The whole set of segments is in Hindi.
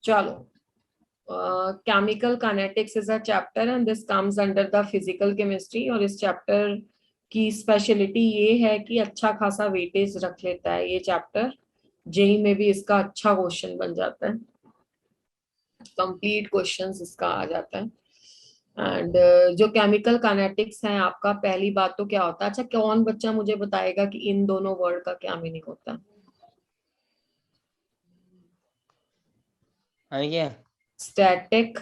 चलो, chemical kinetics is a chapter and this comes under the physical chemistry. और इस चैप्टर की स्पेशलिटी ये है कि अच्छा खासा वेटेज रख लेता है ये चैप्टर। जेई में भी इसका अच्छा क्वेश्चन बन जाता है, कंप्लीट क्वेश्चंस इसका आ जाता है। एंड जो केमिकल काइनेटिक्स है आपका, पहली बात तो क्या होता है, अच्छा कौन बच्चा मुझे बताएगा कि इन दोनों वर्ड का क्या मीनिंग होता है? स्टैटिक,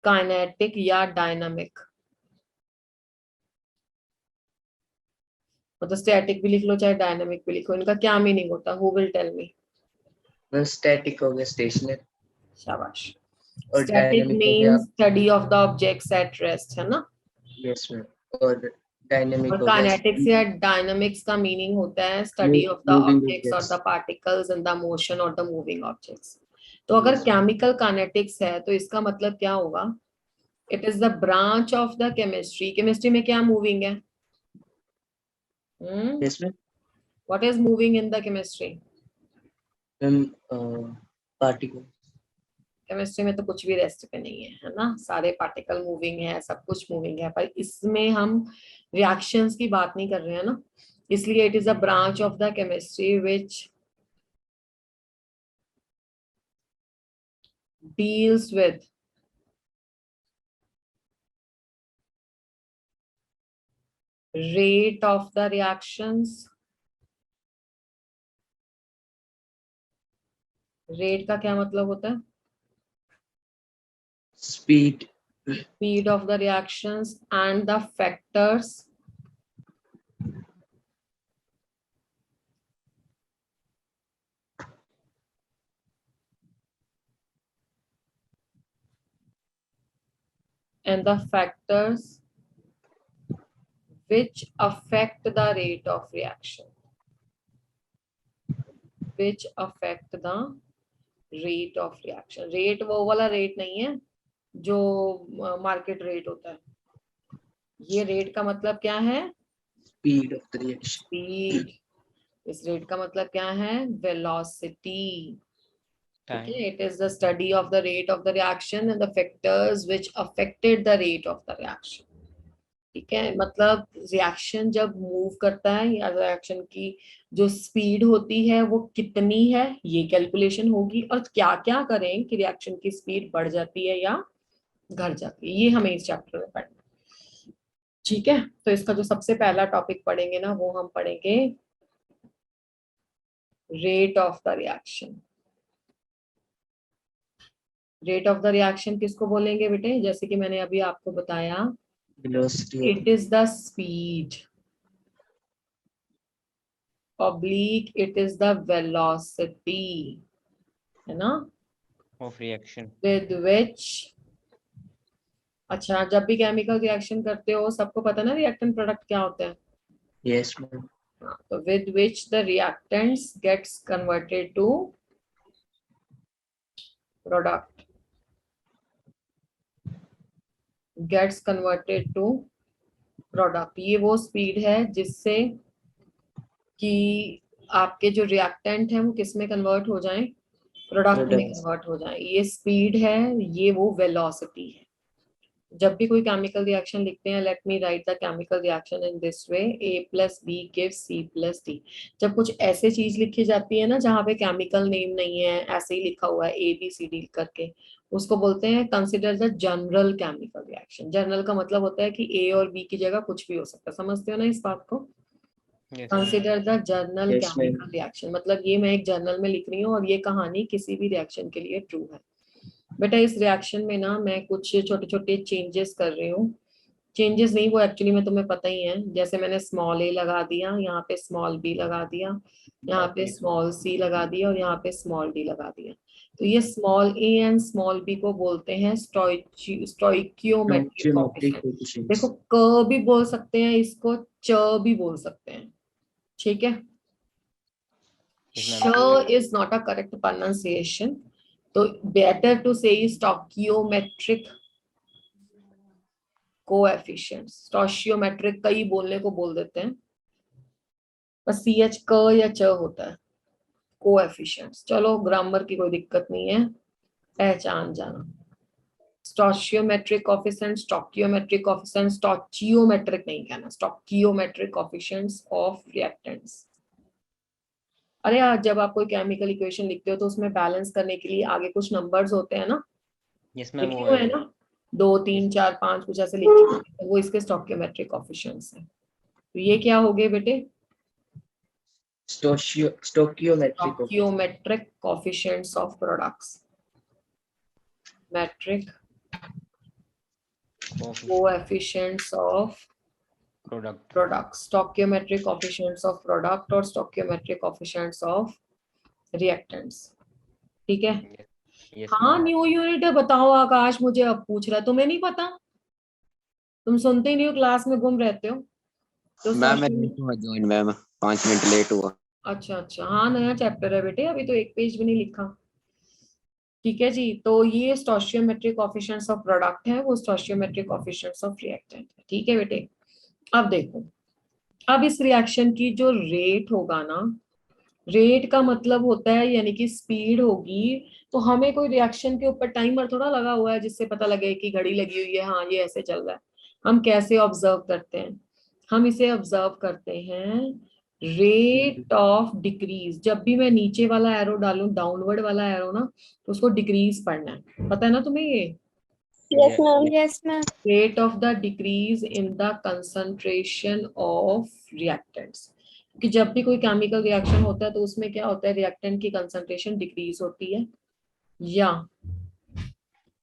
काइनेटिक या डायनामिक? मतलब स्टैटिक भी लिख लो चाहे डायनामिक भी लिखो, इनका क्या मीनिंग होता है? Who will tell me? Static हो गया स्टेशनरी, शाबाश। और स्टैटिक डायनामिक हो गया, means study of the objects at rest, है ना? Yes ma'am. और डायनामिक और हो गया काइनेटिक्स या डायनामिक्स का मीनिंग होता है study of the moving objects और objects. The particles in the motion और द मूविंग ऑब्जेक्ट्स। तो अगर यस केमिकल काइनेटिक्स है तो इसका मतलब क्या होगा? It is the branch of the chemistry. Chemistry में क्या मूविंग है? Yes ma'am. What is moving in the chemistry? Ma'am particle. Chemistry में तो कुछ भी रेस्ट पे नहीं है ना? सारे पार्टिकल मूविंग है, सब कुछ मूविंग है, पर इसमें हम रिएक्शंस की बात नहीं कर रहे हैं ना, इसलिए it is a branch of the chemistry which deals with rate of the reactions। Rate का क्या मतलब होता है? Speed. Speed of the reactions and the factors which affect the rate of reaction, which affect the rate of reaction। Rate वो वाला रेट नहीं है जो मार्केट रेट होता है। ये रेट का मतलब क्या है? Speed of the reaction. Speed. इस रेट का मतलब क्या है? वेलोसिटी। ठीक है, it is the study of the rate of the reaction and the factors which affected the rate of the reaction. ठीक है, मतलब रिएक्शन जब मूव करता है या रिएक्शन की जो स्पीड होती है वो कितनी है, ये कैलकुलेशन होगी, और क्या क्या करें कि रिएक्शन की स्पीड बढ़ जाती है या घट जाती है, ये हमें इस चैप्टर में पढ़ना है। ठीक है, तो इसका जो सबसे पहला टॉपिक पढ़ेंगे ना, वो हम पढ़ेंगे rate of the reaction. Rate of the reaction किसको बोलेंगे बेटे? जैसे कि मैंने अभी आपको बताया, velocity it is the speed oblique it is the velocity, है ना, of reaction विद विच। अच्छा, जब भी केमिकल रिएक्शन करते हो सबको पता ना रिएक्टेंट प्रोडक्ट क्या होते हैं? Yes ma'am. हाँ, तो with which the reactants gets converted to product, gets converted to product. ये वो स्पीड है जिससे कि आपके जो रिएक्टेंट हैं वो किस में कन्वर्ट हो जाएं? प्रोडक्ट में कन्वर्ट हो जाएं। ये स्पीड है, ये वो वेलोसिटी है। जब भी कोई केमिकल रिएक्शन लिखते हैं, let me right the chemical reaction in this way, A + B gives C + D। जब कुछ ऐसे चीज लिखी जाती है ना जहाँ पे केमिकल नेम नहीं है, ऐसे ही लिखा हुआ है ABCD करके, उसको बोलते हैं consider the general chemical reaction. General का मतलब होता है कि A और B की जगह कुछ भी हो सकता है। समझते हो ना इस बात को? yes consider the journal Yes, ma'am. Chemical reaction, मतलब ये मैं एक जर्नल में लिख रही हूँ और ये कहानी किसी भी रिएक्शन के लिए ट्रू है। बेटा इस रिएक्शन में ना मैं कुछ छोटे छोटे चेंजेस कर रही हूँ। चेंजेस नहीं, वो एक्चुअली में तुम्हें पता ही है। जैसे मैंने स्मॉल a लगा दिया, यहाँ पे स्मॉल b लगा दिया, यहाँ पे स्मॉल c लगा दिया और यहाँ पे स्मॉल d लगा दिया। तो ये small a and small b को बोलते हैं स्टोइकियोमेट्रिक Geometric कोएफिशिएंट। coefficients. देखो, क भी बोल सकते हैं इसको, च भी बोल सकते हैं। ठीक है, yes श ma'am is not a correct pronunciation, तो बेटर टू से स्टोइकियोमेट्रिक कोएफिशिएंट। स्टोइकियोमेट्रिक कई बोलने को बोल देते हैं, बस ch क या च होता है। कोएफिशिएंट्स। चलो ग्रामर की कोई दिक्कत नहीं है, पहचान जाना। स्टोचियोमेट्रिक कोएफिशिएंट, स्टोकियोमेट्रिक कोएफिशिएंट, स्टोचियोमेट्रिक नहीं कहना, स्टोकियोमेट्रिक कोएफिशिएंट्स ऑफ रिएक्टेंट्स। अरे यार, जब आप कोई केमिकल इक्वेशन लिखते हो तो उसमें बैलेंस करने के लिए आगे कुछ नंबर्स होते हैं ना, यस मैम, लिखे वो हुए है है। ना, 2 3 4 5 कुछ ऐसे लिखे हुए हैं, तो वो इसके स्टोकियोमेट्रिक कोएफिशिएंट्स हैं। तो ये क्या हो गए बेटे? Stoichiometric coefficient. Stoichiometric coefficients of products. Metric coefficients of product. products. Stoichiometric coefficients of product और stoichiometric coefficients of reactants. ठीक है? यस हाँ, न्यू यूनिट है, बताओ आकाश, मुझे अब पूछ रहा है, तुम्हें नहीं पता? तुम सुनते ही नहीं हो, क्लास में गुम रहते हो। तो मैम मैं लेट हुआ ज्वाइन, मैम 5 मिनट लेट हुआ। अच्छा अच्छा, हाँ नया चैप्टर है बेटे, अभी तो एक पेज भी नहीं लिखा। ठीक है जी, तो ये स्टोइचियोमेट्रिक कोएफिशिएंट्स ऑफ प्रोडक्ट है, वो स्टोइचियोमेट्रिक कोएफिशिएंट्स ऑफ रिएक्टेंट है। ठीक है बेटे, अब देखो, अब इस रिएक्शन की जो रेट होगा ना, रेट का मतलब होता है यानी कि स्पीड होगी। तो हमें कोई रिएक्शन के ऊपर टाइमर थोड़ा लगा हुआ है जिससे पता लगे कि घड़ी लगी हुई है, हाँ ये ऐसे चल रहा है। हम कैसे ऑब्जर्व करते हैं? हम इसे ऑब्जर्व करते हैं रेट ऑफ डिक्रीज। जब भी मैं नीचे वाला एरो डालूं, डाउनवर्ड वाला एरो ना, तो उसको डिक्रीज पढ़ना है, पता है ना तुम्हें ये? Yes, ma'am. Yes, ma'am. Rate of the decrease in the concentration of reactants. कि जब भी कोई केमिकल रिएक्शन होता है तो उसमें क्या होता है, रिएक्टेंट की कंसंट्रेशन डिक्रीज होती है, या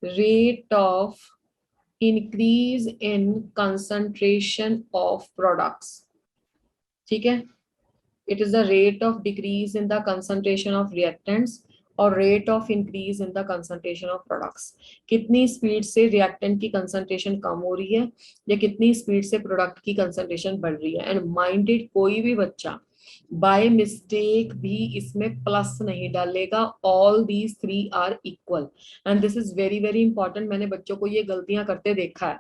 rate of increase in concentration of products. ठीक है, it is the rate of decrease in the concentration of reactants और rate of increase in the concentration of products। कितनी स्पीड से रिएक्टेंट की कंसंट्रेशन कम हो रही है या कितनी स्पीड से प्रोडक्ट की कंसंट्रेशन बढ़ रही है। एंड माइंडेड कोई भी बच्चा बाय मिस्टेक भी इसमें प्लस नहीं डालेगा, all these 3 are equal, and this is very very important. मैंने बच्चों को ये गलतियां करते देखा है।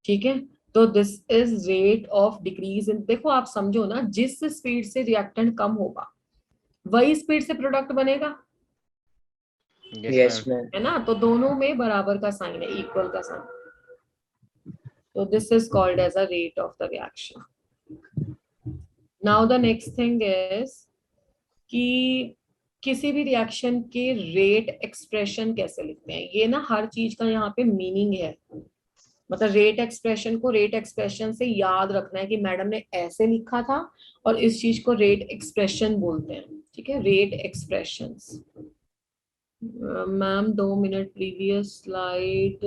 ठीक है, तो this is rate of decrease in, देखो आप समझो ना, जिस स्पीड से रिएक्टेंट कम होगा वही स्पीड से प्रोडक्ट बनेगा, Yes, ma'am. है ना? तो दोनों में बराबर का साइन है, इक्वल का साइन। तो this is called as a rate of the reaction. Now the next thing is कि किसी भी रिएक्शन के रेट एक्सप्रेशन कैसे लिखते हैं, ये ना हर चीज का यहाँ पे मीनिंग है। मतलब रेट एक्सप्रेशन को रेट एक्सप्रेशन से याद रखना है कि मैडम ने ऐसे लिखा था और इस चीज को रेट एक्सप्रेशन बोलते हैं। ठीक है, rate expressions. Ma'am 2 minute, previous slide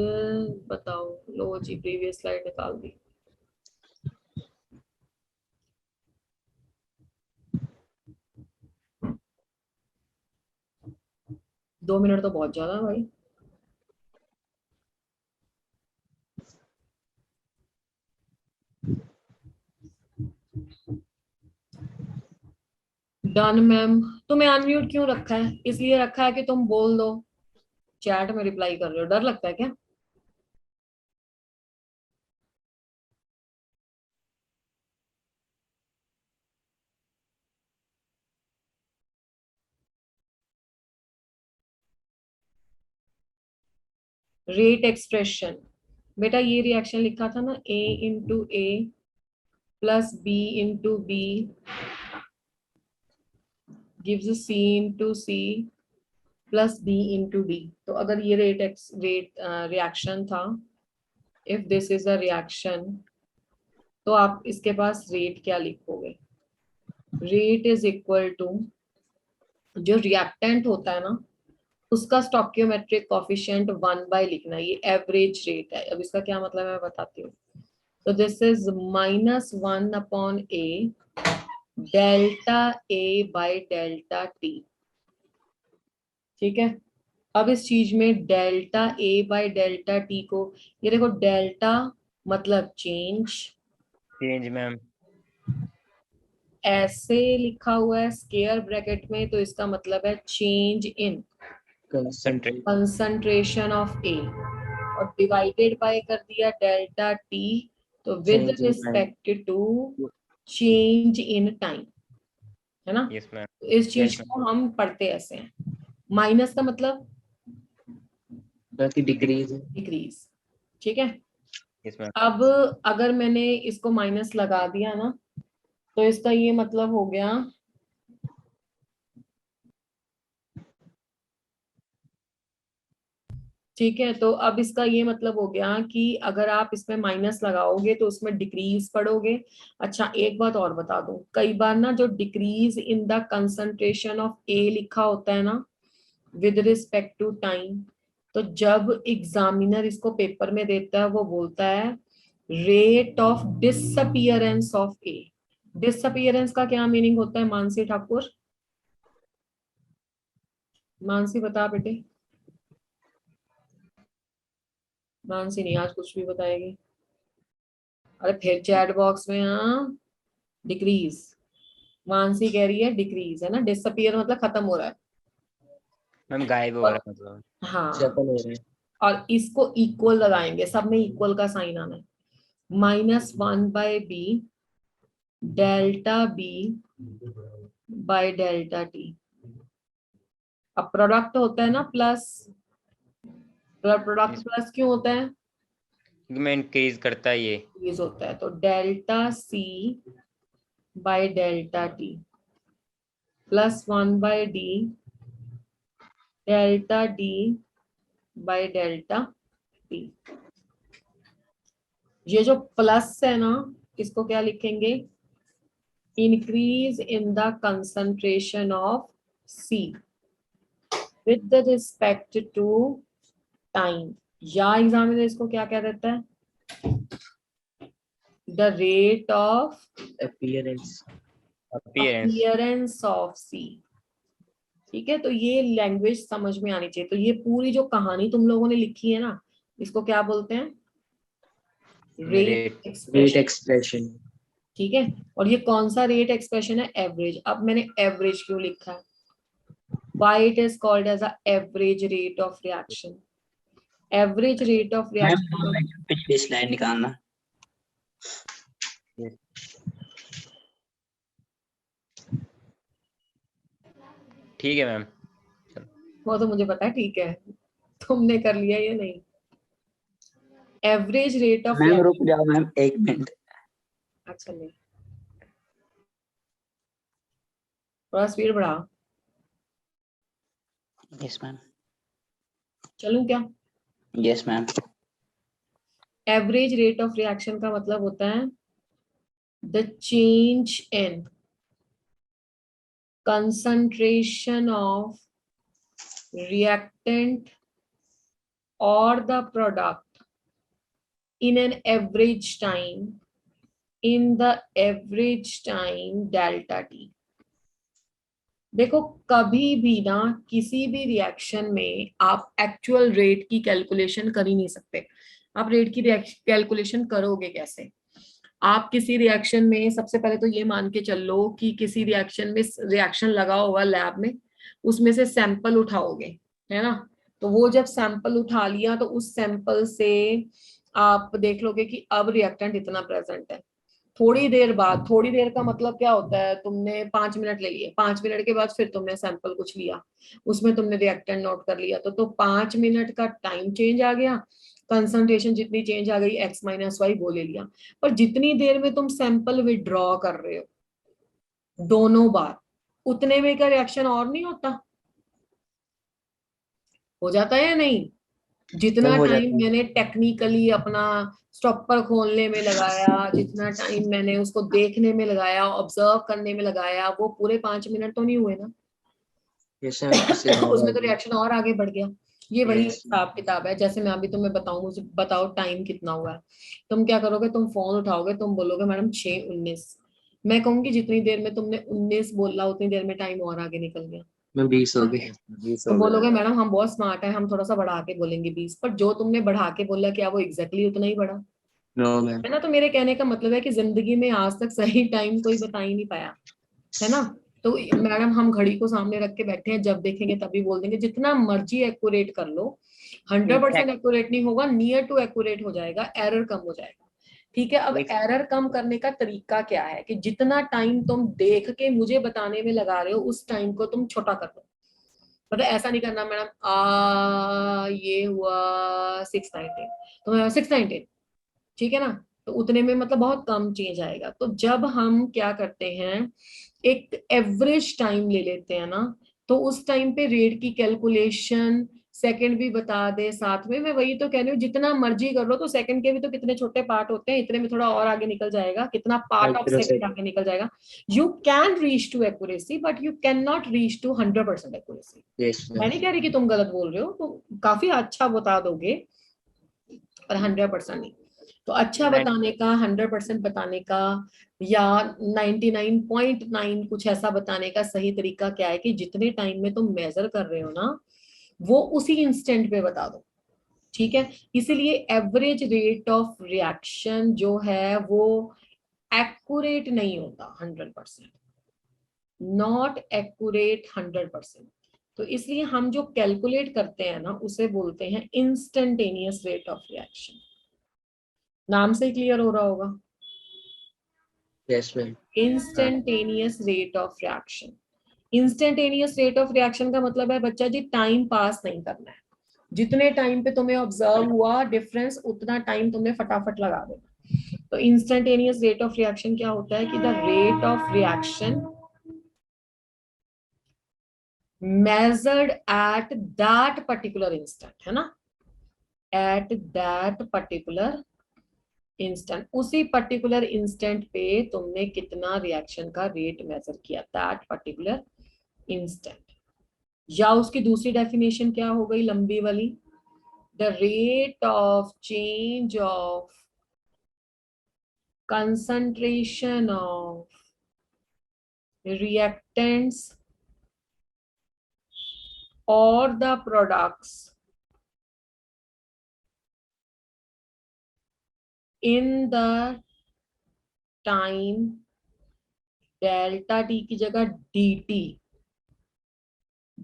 बताओ। लो जी, प्रीवियस स्लाइड निकाल दी। दो मिनट तो बहुत ज्यादा है भाई। Done ma'am. तुम्हें अनम्यूट क्यों रखा है? इसलिए रखा है कि तुम बोल दो, चैट में रिप्लाई कर रहे हो, डर लगता है क्या? रेट एक्सप्रेशन, बेटा ये रिएक्शन लिखा था ना, A into A plus B into B gives C into C plus D into D। तो अगर ये रेट रिएक्शन था, if this is a reaction, तो आप इसके पास रेट क्या लिखोगे? रेट इज इक्वल टू, जो रिएक्टेंट होता है ना उसका स्टोकियोमेट्रिक कोफिशिएंट 1 बाय लिखना, ये एवरेज रेट है। अब इसका क्या मतलब है मैं बताती हूँ। तो this is -1 upon A delta A bye delta T. ठीक है, अब इस चीज में delta A bye delta T को, ये देखो डेल्टा मतलब चेंज, मैम। ऐसे लिखा हुआ है स्क्वायर ब्रैकेट में, तो इसका मतलब है change in concentration of A, और डिवाइडेड बाय कर दिया डेल्टा टी, तो with Change in time. Respect to change in time. है ना। Yes ma'am. तो इस चीज Yes, को हम पढ़ते ऐसे हैं, माइनस का मतलब डिक्रीज है। डिक्रीज, ठीक है। Yes ma'am. अब अगर मैंने इसको माइनस लगा दिया ना, तो इसका ये मतलब हो गया ठीक है। तो अब इसका ये मतलब हो गया कि अगर आप इसमें माइनस लगाओगे तो उसमें डिक्रीज पढ़ोगे। अच्छा एक बात और बता दूं, कई बार ना जो decrease in the concentration of A लिखा होता है ना विद रिस्पेक्ट टू टाइम, तो जब एग्जामिनर इसको पेपर में देता है वो बोलता है rate of disappearance of A. Disappearance का क्या मीनिंग होता है मानसी ठाकुर? मानसी बता बेटे। मानसी नहीं आज कुछ भी बताएगी। अरे फिर चैट बॉक्स में हाँ डिक्रीज, मानसी कह रही है डिक्रीज, है ना। डिसअपियर मतलब खत्म हो रहा है। मैम गायब हो रहा है मतलब। हाँ, शफल हो रहा है। और इसको इक्वल लगाएंगे, सब में इक्वल का साइन आना है। -1/b delta B by delta T. अब प्रोडक्ट होता है ना प्लस, प्रोडक्ट Yes, प्लस क्यों होता है? क्योंकि मैं इंक्रीज करता है ये। इंक्रीज होता है, तो delta C by delta T plus 1/d delta D by delta T. ये जो प्लस है ना इसको क्या लिखेंगे? Increase in the concentration of C with the respect to time, या एग्जामिनर इसको क्या कह देता है? The rate of appearance. Appearance. Appearance of C. ठीक है, तो ये लैंग्वेज समझ में आनी चाहिए। तो ये पूरी जो कहानी तुम लोगों ने लिखी है ना, इसको क्या बोलते हैं? Rate rate. Rate expression. Expression. ठीक है, और ये कौन सा रेट एक्सप्रेशन है? एवरेज। अब मैंने एवरेज क्यों लिखा है? Why it is called as a average rate of reaction? Average rate of reaction। पिछली स्लाइड निकालना। ठीक है मैम। वो तो मुझे पता है, ठीक है, तुमने कर लिया या नहीं? एवरेज रेट ऑफ मैम रुक रिएक्शन। जाओ मैम 1 मिनट। अच्छा नहीं, थोड़ा स्पीड बढ़ा। Yes ma'am. चलूं क्या? Yes ma'am. Average rate of reaction का मतलब होता है the change in concentration of reactant or the product in an average time in the average time delta t। देखो कभी भी ना किसी भी रिएक्शन में आप एक्चुअल रेट की कैलकुलेशन कर ही नहीं सकते। आप रेट की कैलकुलेशन करोगे कैसे? आप किसी रिएक्शन में सबसे पहले तो ये मान के चल लो कि किसी रिएक्शन में रिएक्शन लगा होगा लैब में, उसमें से सैंपल उठाओगे, है ना। तो वो जब सैंपल उठा लिया तो उस सैंपल से आप देख लोगे कि अब रिएक्टेंट इतना प्रेजेंट है। थोड़ी देर बाद, थोड़ी देर का मतलब क्या होता है, तुमने 5 मिनट ले लिए, 5 मिनट के बाद फिर तुमने सैंपल कुछ लिया, उसमें तुमने रिएक्टेंट नोट कर लिया, तो 5 मिनट का टाइम चेंज आ गया, कंसंट्रेशन जितनी चेंज आ गई x-y वो ले लिया। पर जितनी देर में तुम सैंपल विड्रॉ कर रहे हो दोनों बार, उतने में का रिएक्शन और नहीं होता? हो जाता है या नहीं? जितना हो टाइम जाता है। मैंने टेक्निकली अपना स्टॉपर खोलने में लगाया, जितना टाइम मैंने उसको देखने में लगाया, ऑब्जर्व करने में लगाया, वो पूरे 5 मिनट तो नहीं हुए ना। यस मैम इससे ज्यादा उसमें तो होगी। रिएक्शन और आगे बढ़ गया। ये वही यस हिसाब किताब है। जैसे मैं अभी तुम्हें बताऊं, मुझे बताओ टाइम कितना हुआ है, तुम क्या करोगे? तुम फोन उठाओगे, तुम बोलोगे मैडम 6:19। मैं कहूंगी जितनी देर में तुमने 19 बोला उतनी देर में टाइम और आगे निकल गया। मैं 20 हो गई। 20 तुम हो गए। बोलोगे मैडम हम बहुत स्मार्ट है, हम थोड़ा सा बढ़ा के बोलेंगे 20, पर जो तुमने बढ़ा के बोला क्या वो एग्जैक्टली उतना ही बढ़ा? No ma'am. है ना। तो मेरे कहने का मतलब है कि जिंदगी में आज तक सही टाइम कोई बता ही नहीं पाया, है ना। तो मैडम हम घड़ी को सामने रख के बैठे हैं, जब देखेंगे तभी बोल देंगे। जितना मर्जी एक्यूरेट कर लो, 100% एक्यूरेट नहीं होगा, नियर टू एक्यूरेट हो जाएगा, एरर कम हो जाएगा। ठीक है, अब एरर कम करने का तरीका क्या है कि जितना टाइम तुम देख के मुझे बताने में लगा रहे हो उस टाइम को तुम छोटा कर दो। मतलब ऐसा नहीं करना मैडम ये हुआ 619 तो 619, ठीक है ना, तो उतने में मतलब बहुत कम चेंज आएगा। तो जब हम क्या करते हैं एक एवरेज टाइम ले लेते हैं ना, तो उस टाइम पे रेट की कैलकुलेशन सेकंड भी बता दे साथ में। मैं वही तो कह रही हूँ, जितना मर्जी कर लो, तो सेकंड के भी तो कितने छोटे पार्ट होते हैं, इतने में थोड़ा और आगे निकल जाएगा, कितना पार्ट ऑफ सेकंड आगे निकल जाएगा। You can reach to accuracy but you can not reach to 100% accuracy. Yes, मैं ma'am. नहीं कह रही कि तुम गलत बोल रहे हो, तो काफी अच्छा बता दोगे पर 100% नहीं। तो अच्छा बताने का, 100% बताने का या 99.9 कुछ ऐसा बताने का सही तरीका क्या है कि जितने टाइम में तुम मेजर कर रहे हो ना वो उसी इंस्टेंट पे बता दो, ठीक है। इसीलिए एवरेज रेट ऑफ रिएक्शन जो है वो एक्यूरेट नहीं होता 100%, नॉट एक्यूरेट 100%। तो इसलिए हम जो कैलकुलेट करते हैं ना उसे बोलते हैं इंस्टेंटेनियस रेट ऑफ रिएक्शन। नाम से क्लियर हो रहा होगा, Yes, ma'am. Instantaneous rate of reaction. Instantaneous rate of reaction का मतलब है बच्चा जी टाइम पास नहीं करना है, जितने टाइम पे तुम्हें ऑब्जर्व हुआ डिफरेंस उतना टाइम तुमने फटाफट लगा देना। तो इंस्टेंटेनियस रेट ऑफ रिएक्शन क्या होता है कि the rate of reaction measured at that particular instant, है ना, at that particular instant, उसी particular instant पे तुमने कितना रिएक्शन का रेट मेजर किया, that particular instant। या उसकी दूसरी डेफिनेशन क्या हो गई लंबी वाली, the rate of change of concentration of reactants or the products in the time delta t की जगह dt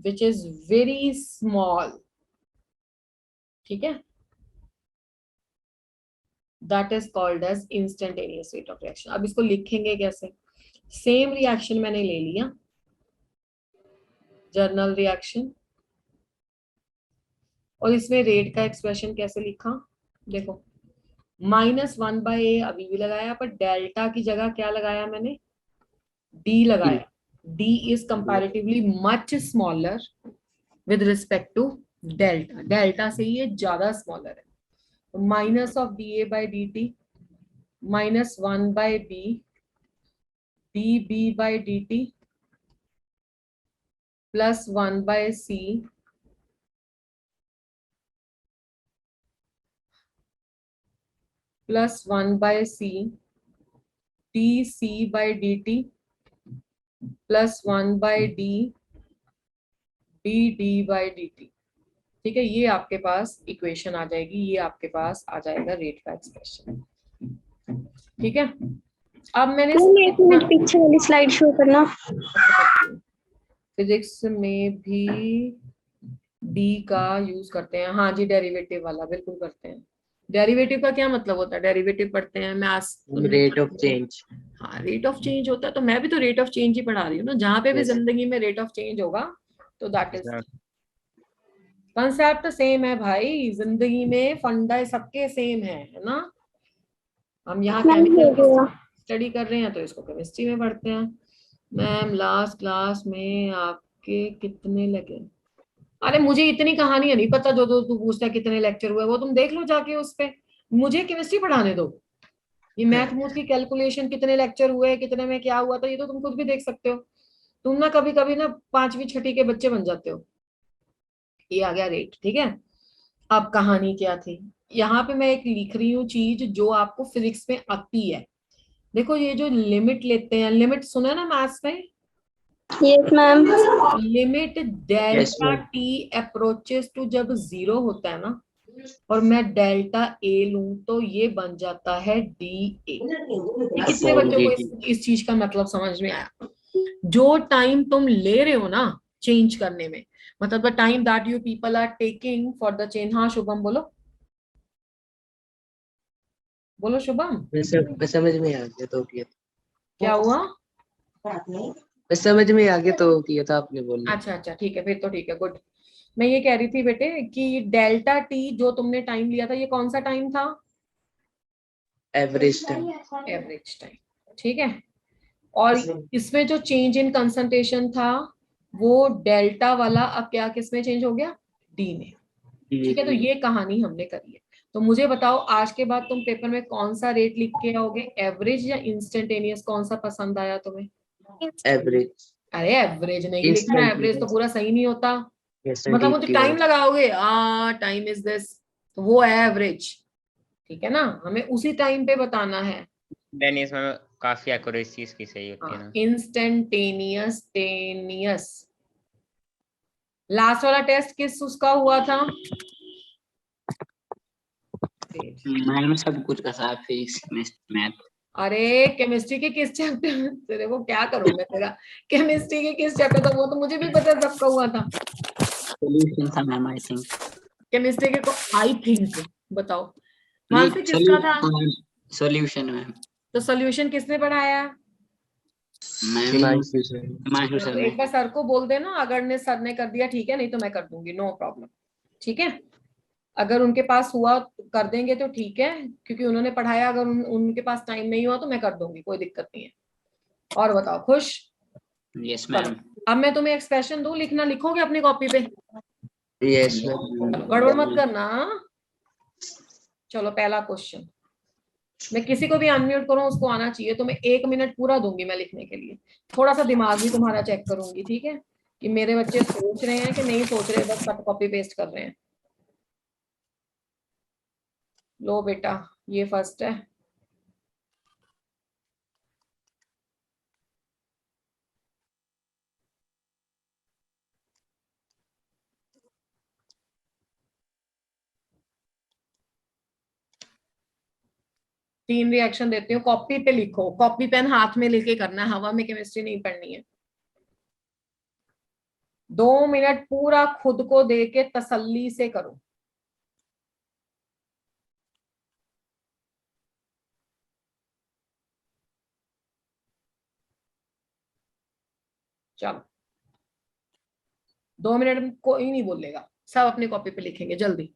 which is very small, ठीक है, that is called as instantaneous rate of reaction। अब इसको लिखेंगे कैसे, सेम रिएक्शन मैंने ले लिया, जर्नल रिएक्शन, और इसमें रेट का एक्सप्रेशन कैसे लिखा, देखो -1/a अभी भी लगाया, पर डेल्टा की जगह क्या लगाया मैंने, d लगाया। d is comparatively much smaller with respect to delta, delta से ये ज्यादा स्मॉलर है। तो minus of da/dt -1/b db/dt plus 1/c plus 1/c dc/dt plus 1/d dd/dt, ठीक है। ये आपके पास इक्वेशन आ जाएगी, ये आपके पास आ जाएगा रेट का एक्सप्रेशन, ठीक है। अब मैंने एक मिनट पीछे वाली स्लाइड शो करना। फिजिक्स में भी डी का यूज करते हैं, हाँ जी, डेरिवेटिव वाला बिल्कुल करते हैं। डेरिवेटिव का क्या मतलब होता है, डेरिवेटिव पढ़ते हैं मैथ्स, Rate of change. हाँ रेट ऑफ चेंज होता है, तो मैं भी तो रेट ऑफ चेंज ही पढ़ा रही हूँ ना, जहाँ पे भी Yes. जिंदगी में रेट ऑफ चेंज होगा तो that is Sir. Concept same है भाई, जिंदगी में फंडा सबके सेम है ना। हम यहाँ केमिकल स्टडी कर रहे हैं तो इसको केमिस्ट्री में पढ़ते हैं। मैम लास्ट क्लास में आपके कितने लगे, अरे मुझे इतनी कहानियां नहीं पता, जो तू पूछता है कितने लेक्चर हुए वो तुम देख लो जाके उस पे, मुझे केमिस्ट्री पढ़ाने दो। ये मैथ मूथ की कैलकुलेशन कितने लेक्चर हुए, कितने में क्या हुआ था, ये तो तुम खुद भी देख सकते हो। तुम ना कभी कभी ना 5वीं 6ठी के बच्चे बन जाते हो। ये आ गया रेट, ठीक है। अब कहानी क्या थी, यहाँ पे मैं एक लिख रही हूँ चीज जो आपको फिजिक्स में आती है। देखो ये जो लिमिट लेते हैं, लिमिट सुना ना मैथ्स में, yes ma'am. Limit delta T approaches to जब 0 होता है ना और मैं डेल्टा ए लूं तो ये बन जाता है डी ए। कितने बच्चों को इस चीज का मतलब समझ में आया, जो टाइम तुम ले रहे हो ना चेंज करने में, मतलब the time that you people are taking for the change. हाँ शुभम बोलो। बोलो शुभम, मैं समझ में आ गया तो किया क्या हुआ? मैं समझ में आ गया तो किया था आपने बोलना। अच्छा अच्छा, ठीक है, फिर तो ठीक है, गुड। मैं ये कह रही थी बेटे कि डेल्टा टी जो तुमने टाइम लिया था, ये कौन सा टाइम था? Average time. एवरेज टाइम, ठीक है। और इसमें जो चेंज इन कंसंट्रेशन था वो डेल्टा वाला अब क्या किस में चेंज हो गया? डी में। ठीक है, तो ये कहानी हमने करी है। तो मुझे बताओ आज के बाद तुम पेपर में कौन सा रेट लिख के आओगे, एवरेज या इंस्टेंटेनियस, कौन सा पसंद आया तुम्हें? एवरेज। अरे एवरेज नहीं लिखना, एवरेज तो इंस्टेंटेनियस। पूरा सही नहीं होता। यस मतलब मुझे टाइम इंस्टेंटेनियस। लगाओगे, टाइम इज दिस, तो वो है एवरेज। ठीक है ना, हमें उसी टाइम पे बताना है। टेनिस में काफी एक्यूरेसी इसकी सही होती है ना। इंस्टेंटेनियस टेनियस। लास्ट वाला टेस्ट किस उसका हुआ था? मैम सब कुछ का साथ फिजिक्स केमिस्ट्री मैथ। अरे केमिस्ट्री के किस चैप्टर में, तेरे को क्या करूं मैं तेरा, केमिस्ट्री के किस चैप्टर, तो वो तो मुझे भी पता है सबका हुआ था। सॉल्यूशन था मैम आई थिंक। केमिस्ट्री के को आई थिंक बताओ मानसी किसका था? Solution ma'am. तो सोल्यूशन किसने पढ़ाया? Ma'am Himanshu sir. Himanshu sir तो ने। एक बार सर को बोल देना, अगर ने सर ने कर दिया ठीक है, नहीं तो मैं कर दूंगी, नो प्रॉब्लम। ठीक है, अगर उनके पास हुआ तो कर देंगे तो ठीक है, क्योंकि उन्होंने पढ़ाया, अगर उनके पास टाइम नहीं हुआ तो मैं कर दूंगी, कोई दिक्कत नहीं है। और बताओ, खुश? यस चलो मैम। अब मैं तुम्हें एक्सप्रेशन दूं, लिखना, लिखोगे अपनी कॉपी पे? यस चलो गड़बड़ मत करना। चलो पहला क्वेश्चन, मैं किसी को भी अनम्यूट करूं उसको आना चाहिए, तो मैं 1 मिनट पूरा दूंगी मैं लिखने के लिए। थोड़ा सा दिमाग भी तुम्हारा चेक करूंगी, ठीक है, कि मेरे बच्चे सोच रहे हैं कि नहीं सोच रहे, बस कॉपी पेस्ट कर रहे हैं। लो बेटा, ये फर्स्ट है। तीन रिएक्शन देती हूँ, कॉपी पे लिखो, कॉपी पेन हाथ में लेके करना है, हवा में केमिस्ट्री नहीं पढ़नी है। 2 मिनट पूरा खुद को दे के तसल्ली से करो। चलो 2 मिनट में कोई नहीं बोलेगा, सब अपनी कॉपी पे लिखेंगे, जल्दी।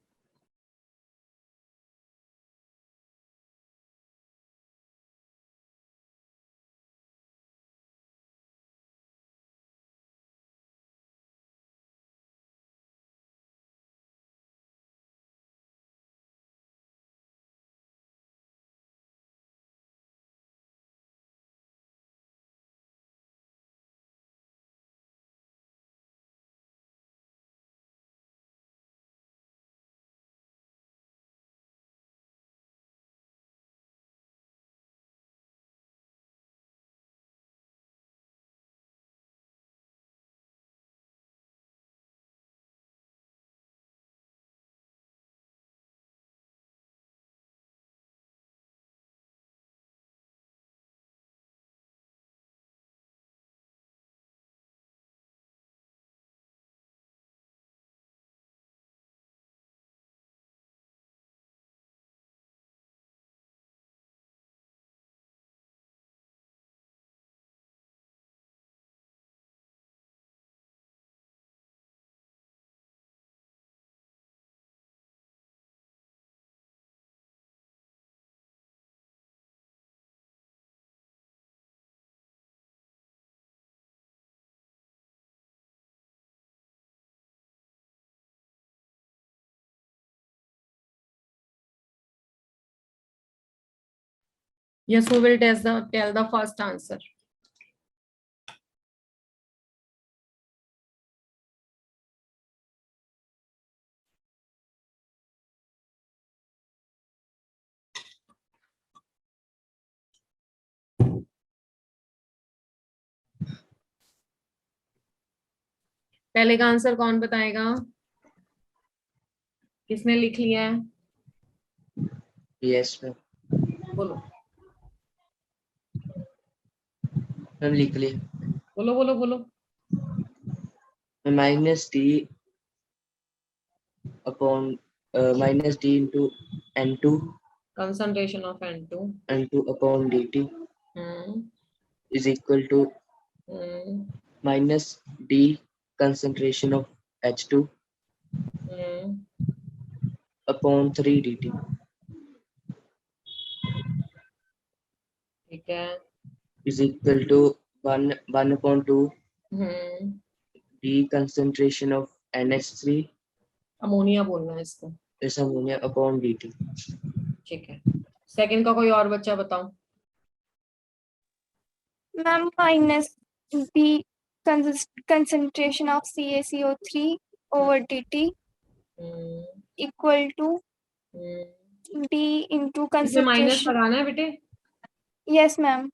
Yes, who will tell the first answer? पहले का आंसर कौन बताएगा? किसने लिख लिया है? Yes ma'am. बोलो मैम लिख लिए। बोलो बोलो बोलो। Minus D upon minus D into N2 concentration of N2 N2 upon dt is equal to minus d concentration of H2 upon 3 dt ठीक है। is equal to 1 upon 2 d concentration of NH3 ammonia बोलना है इसको। is ammonia upon dt। ठीक है, सेकंड का कोई और बच्चा बताओ। Ma'am minus D concentration of CaCO3 over dt equal to d into इसमें माइनस concentration, लगाना है बेटे। yes ma'am,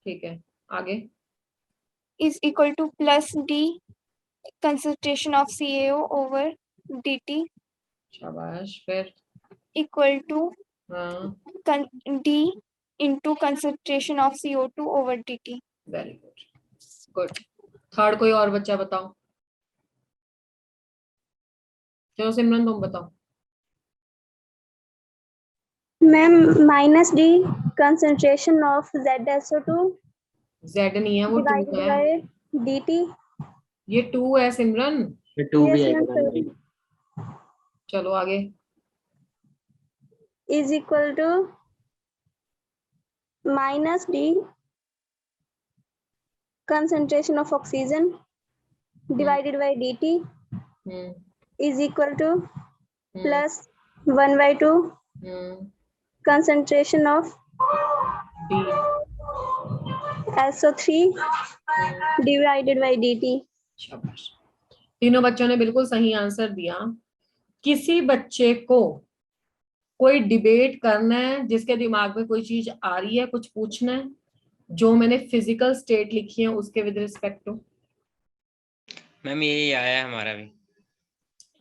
ठीक है, आगे। is equal to plus d concentration of CaO over dt शाबाश, फिर equal to हाँ, d into concentration of CO2 over dt। Very good, good. Third कोई और बच्चा बताओ। चलो सिमरन तुम बताओ। Ma'am minus D concentration of ZSO2 Z नहीं है, वो 2 divided है। by dt, ये 2 है सिमरन। ये 2 भी yes आएगा ma'am, sorry, चलो आगे। is equal to minus d concentration of oxygen divided by dt is equal to plus 1 by 2 concentration of D SO3 divided by dt। शाबाश, तीनों बच्चों ने बिल्कुल सही आंसर दिया। किसी बच्चे को कोई डिबेट करना है, जिसके दिमाग में कोई चीज आ रही है, कुछ पूछना है, जो मैंने फिजिकल स्टेट लिखी है उसके विद रिस्पेक्ट टू। मैम यही आया है हमारा भी।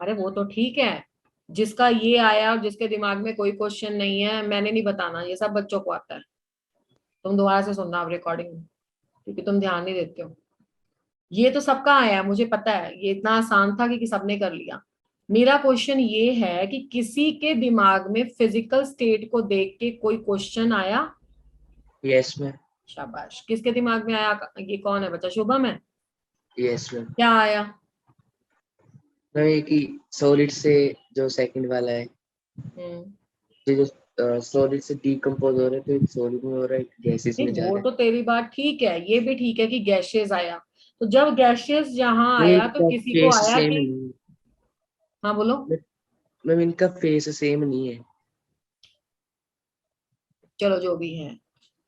अरे वो तो ठीक है, जिसका ये आया और जिसके दिमाग में कोई क्वेश्चन नहीं है, मैंने नहीं बताना, ये सब बच्चों को आता है। तुम दोबारा से सुनना आप रिकॉर्डिंग में, क्योंकि तुम ध्यान नहीं देते हो। ये तो सबका आया, मुझे पता है, ये इतना आसान था कि सबने कर लिया। मेरा क्वेश्चन ये है कि किसी के दिमाग में फिजिकल स्टेट को देख के कोई क्वेश्चन आया? Yes ma'am. शाबाश, किसके दिमाग में आया? ये कौन है बच्चा? शुभम है? Yes ma'am. क्या आया? मैम ये कि सॉलिड से जो सेकंड वाला है, जो सॉलिड से डिकम्पोज हो रहा है, तो एक सॉलिड में हो रहा है, एक गैसेस में जा रहा वो है। तो तेरी बात ठीक है, ये भी ठीक है कि गैसेस आया। तो जब गैसेस जहां आया तो किसी को आया कि हाँ बोलो मैम इनका फेस सेम नहीं है। चलो जो भी है,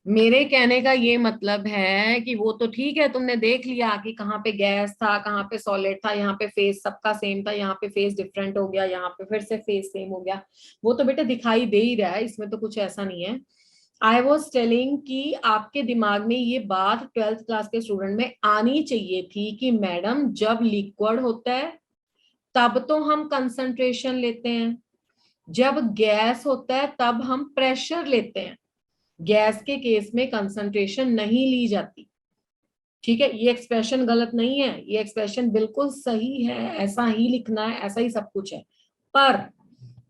मेरे कहने का ये मतलब है कि वो तो ठीक है, तुमने देख लिया कि कहाँ पे गैस था, कहाँ पे सॉलिड था, यहाँ पे फेस सबका सेम था, यहाँ पे फेस डिफरेंट हो गया, यहाँ पे फिर से फेस सेम हो गया। वो तो बेटा दिखाई दे ही रहा है, इसमें तो कुछ ऐसा नहीं है। आई वॉज टेलिंग कि आपके दिमाग में ये बात 12th क्लास के स्टूडेंट में आनी चाहिए थी कि मैडम जब लिक्विड होता है तब तो हम कंसंट्रेशन लेते हैं, जब गैस होता है तब हम प्रेशर लेते हैं, गैस के केस में कंसंट्रेशन नहीं ली जाती। ठीक है, ये एक्सप्रेशन गलत नहीं है, ये एक्सप्रेशन बिल्कुल सही है, ऐसा ही लिखना है, ऐसा ही सब कुछ है। पर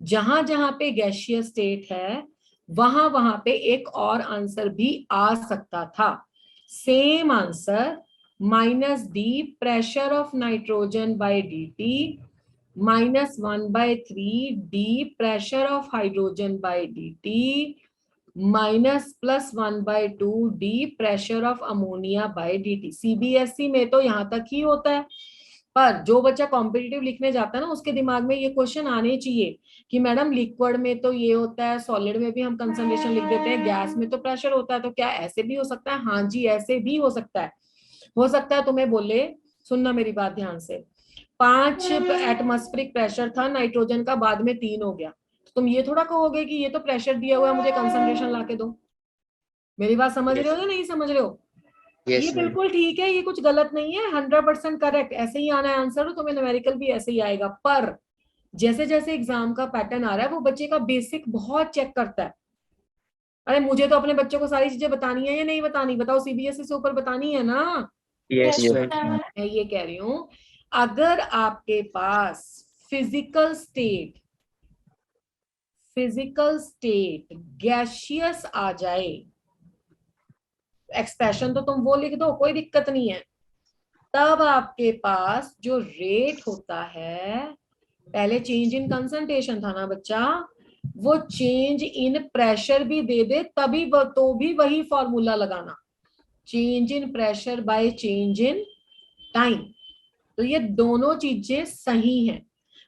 जहां जहां पे गैसियस स्टेट है वहां वहां पे एक और आंसर भी आ सकता था। Same answer minus D pressure of nitrogen by dt -1/3 D pressure of hydrogen by dt -+1/2 D pressure of ammonia by dt। CBSE में तो यहाँ तक ही होता है, पर जो बच्चा कॉम्पिटिटिव लिखने जाता है ना, उसके दिमाग में ये क्वेश्चन आने चाहिए कि मैडम लिक्विड में तो ये होता है, सॉलिड में भी हम कंसंट्रेशन लिख देते हैं, गैस में तो प्रेशर होता है, तो क्या ऐसे भी हो सकता है? हाँ जी, ऐसे भी हो सकता है। हो सकता है तुम्हें बोले, सुनना मेरी बात ध्यान से, 5 एटमॉस्फेरिक प्रेशर था नाइट्रोजन का, बाद में 3 हो गया, तो तुम ये थोड़ा कहोगे कि ये तो प्रेशर दिया हुआ है, मुझे कंसंट्रेशन ला के दो। मेरी बात समझ रहे हो या नहीं समझ रहे हो? ये बिल्कुल ठीक है, ये कुछ गलत नहीं है, 100% करेक्ट, ऐसे ही आना है आंसर, तो तुम्हें न्यूमेरिकल भी ऐसे ही आएगा। पर जैसे जैसे एग्जाम का पैटर्न आ रहा है, वो बच्चे का बेसिक बहुत चेक करता है। अरे मुझे तो अपने बच्चों को सारी चीजें बतानी है या नहीं बतानी? बताओ, सीबीएसई से ऊपर बतानी है ना? यस मैं ये कह रही हूँ, अगर आपके पास फिजिकल फिजिकल स्टेट गैसियस आ जाए, एक्सप्रेशन तो तुम वो लिख दो, कोई दिक्कत नहीं है, तब आपके पास जो रेट होता है, पहले चेंज इन कंसंट्रेशन था ना बच्चा, वो चेंज इन प्रेशर भी दे दे तभी तो भी वही फॉर्मूला लगाना, change in pressure by change in time. तो ये दोनों चीजें सही हैं,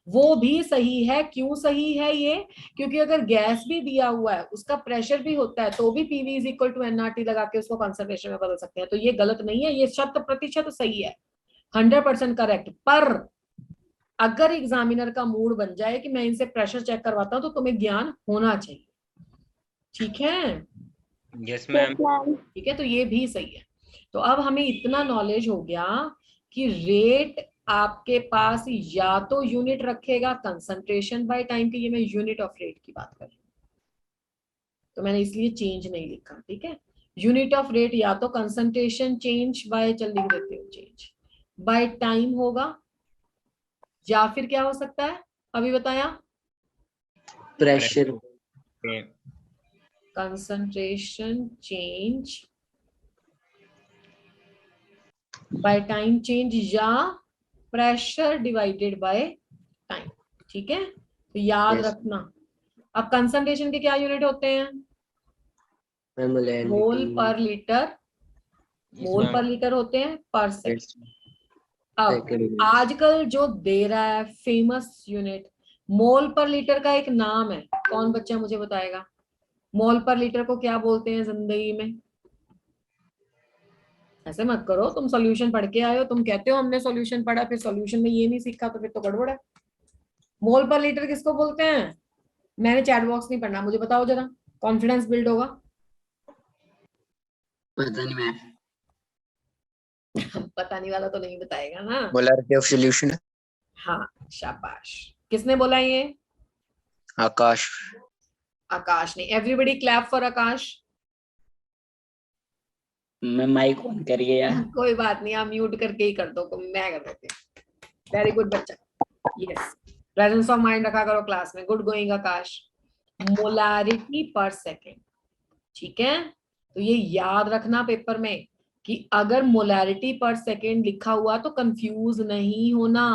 वो भी सही है। क्यों सही है ये? क्योंकि अगर गैस भी दिया हुआ है, उसका प्रेशर भी होता है, तो भी PV is equal to NRT लगा के उसको कंसंट्रेशन में बदल सकते हैं। तो ये गलत नहीं है, ये 100% सही है, 100% करेक्ट। पर अगर एग्जामिनर का मूड बन जाए कि मैं इनसे प्रेशर चेक करवाता हूं, तो तुम्हें ज्ञान होना चाहिए। ठीक है? Yes Yes, ma'am. ma'am. ठीक है, तो ये भी सही है। तो अब हमें इतना नॉलेज हो गया कि रेट आपके पास या तो यूनिट रखेगा कंसंट्रेशन बाय टाइम की, ये मैं यूनिट ऑफ रेट की बात कर रही हूँ, तो मैंने इसलिए चेंज नहीं लिखा। ठीक है, यूनिट ऑफ रेट या तो कंसंट्रेशन चेंज बाय, चल लिख देते हो, चेंज बाय टाइम होगा, या फिर क्या हो सकता है अभी बताया, pressure concentration change by time change, या प्रेशर डिवाइडेड बाय टाइम। ठीक है, तो याद Yes. रखना। अब कंसंट्रेशन के क्या यूनिट होते हैं? मोल पर लीटर, मोल पर लीटर होते हैं पर सेकंड। अब आजकल जो दे रहा है फेमस यूनिट, मोल पर लीटर का एक नाम है, कौन बच्चा मुझे बताएगा मोल पर लीटर को क्या बोलते हैं जिंदगी में? ऐसे मत करो, तुम सॉल्यूशन पढ़ के आए हो, तुम कहते हो हमने सॉल्यूशन पढ़ा, फिर सॉल्यूशन में ये नहीं सीखा, तो फिर तो गड़बड़ है। मोल पर लीटर किसको बोलते हैं? मैंने चैट बॉक्स नहीं पढ़ना, मुझे बताओ जरा, कॉन्फिडेंस बिल्ड होगा। पता नहीं मैम। पता नहीं वाला तो नहीं बताएगा ना। Molarity of solution. हाँ, शाबाश। किसने बोला ये? आकाश। आकाश ने। एवरीबडी क्लैप फॉर आकाश। मैं माइक ऑन करिए यार। कोई बात नहीं, आप म्यूट करके ही कर दो, मैं कर देती हूँ। वेरी गुड बच्चा, यस, प्रेजेंस ऑफ माइंड रखा करो क्लास में। गुड गोइंग आकाश। मोलारिटी पर सेकेंड, ठीक है, तो ये याद रखना पेपर में कि अगर मोलारिटी पर सेकेंड लिखा हुआ तो कंफ्यूज नहीं होना,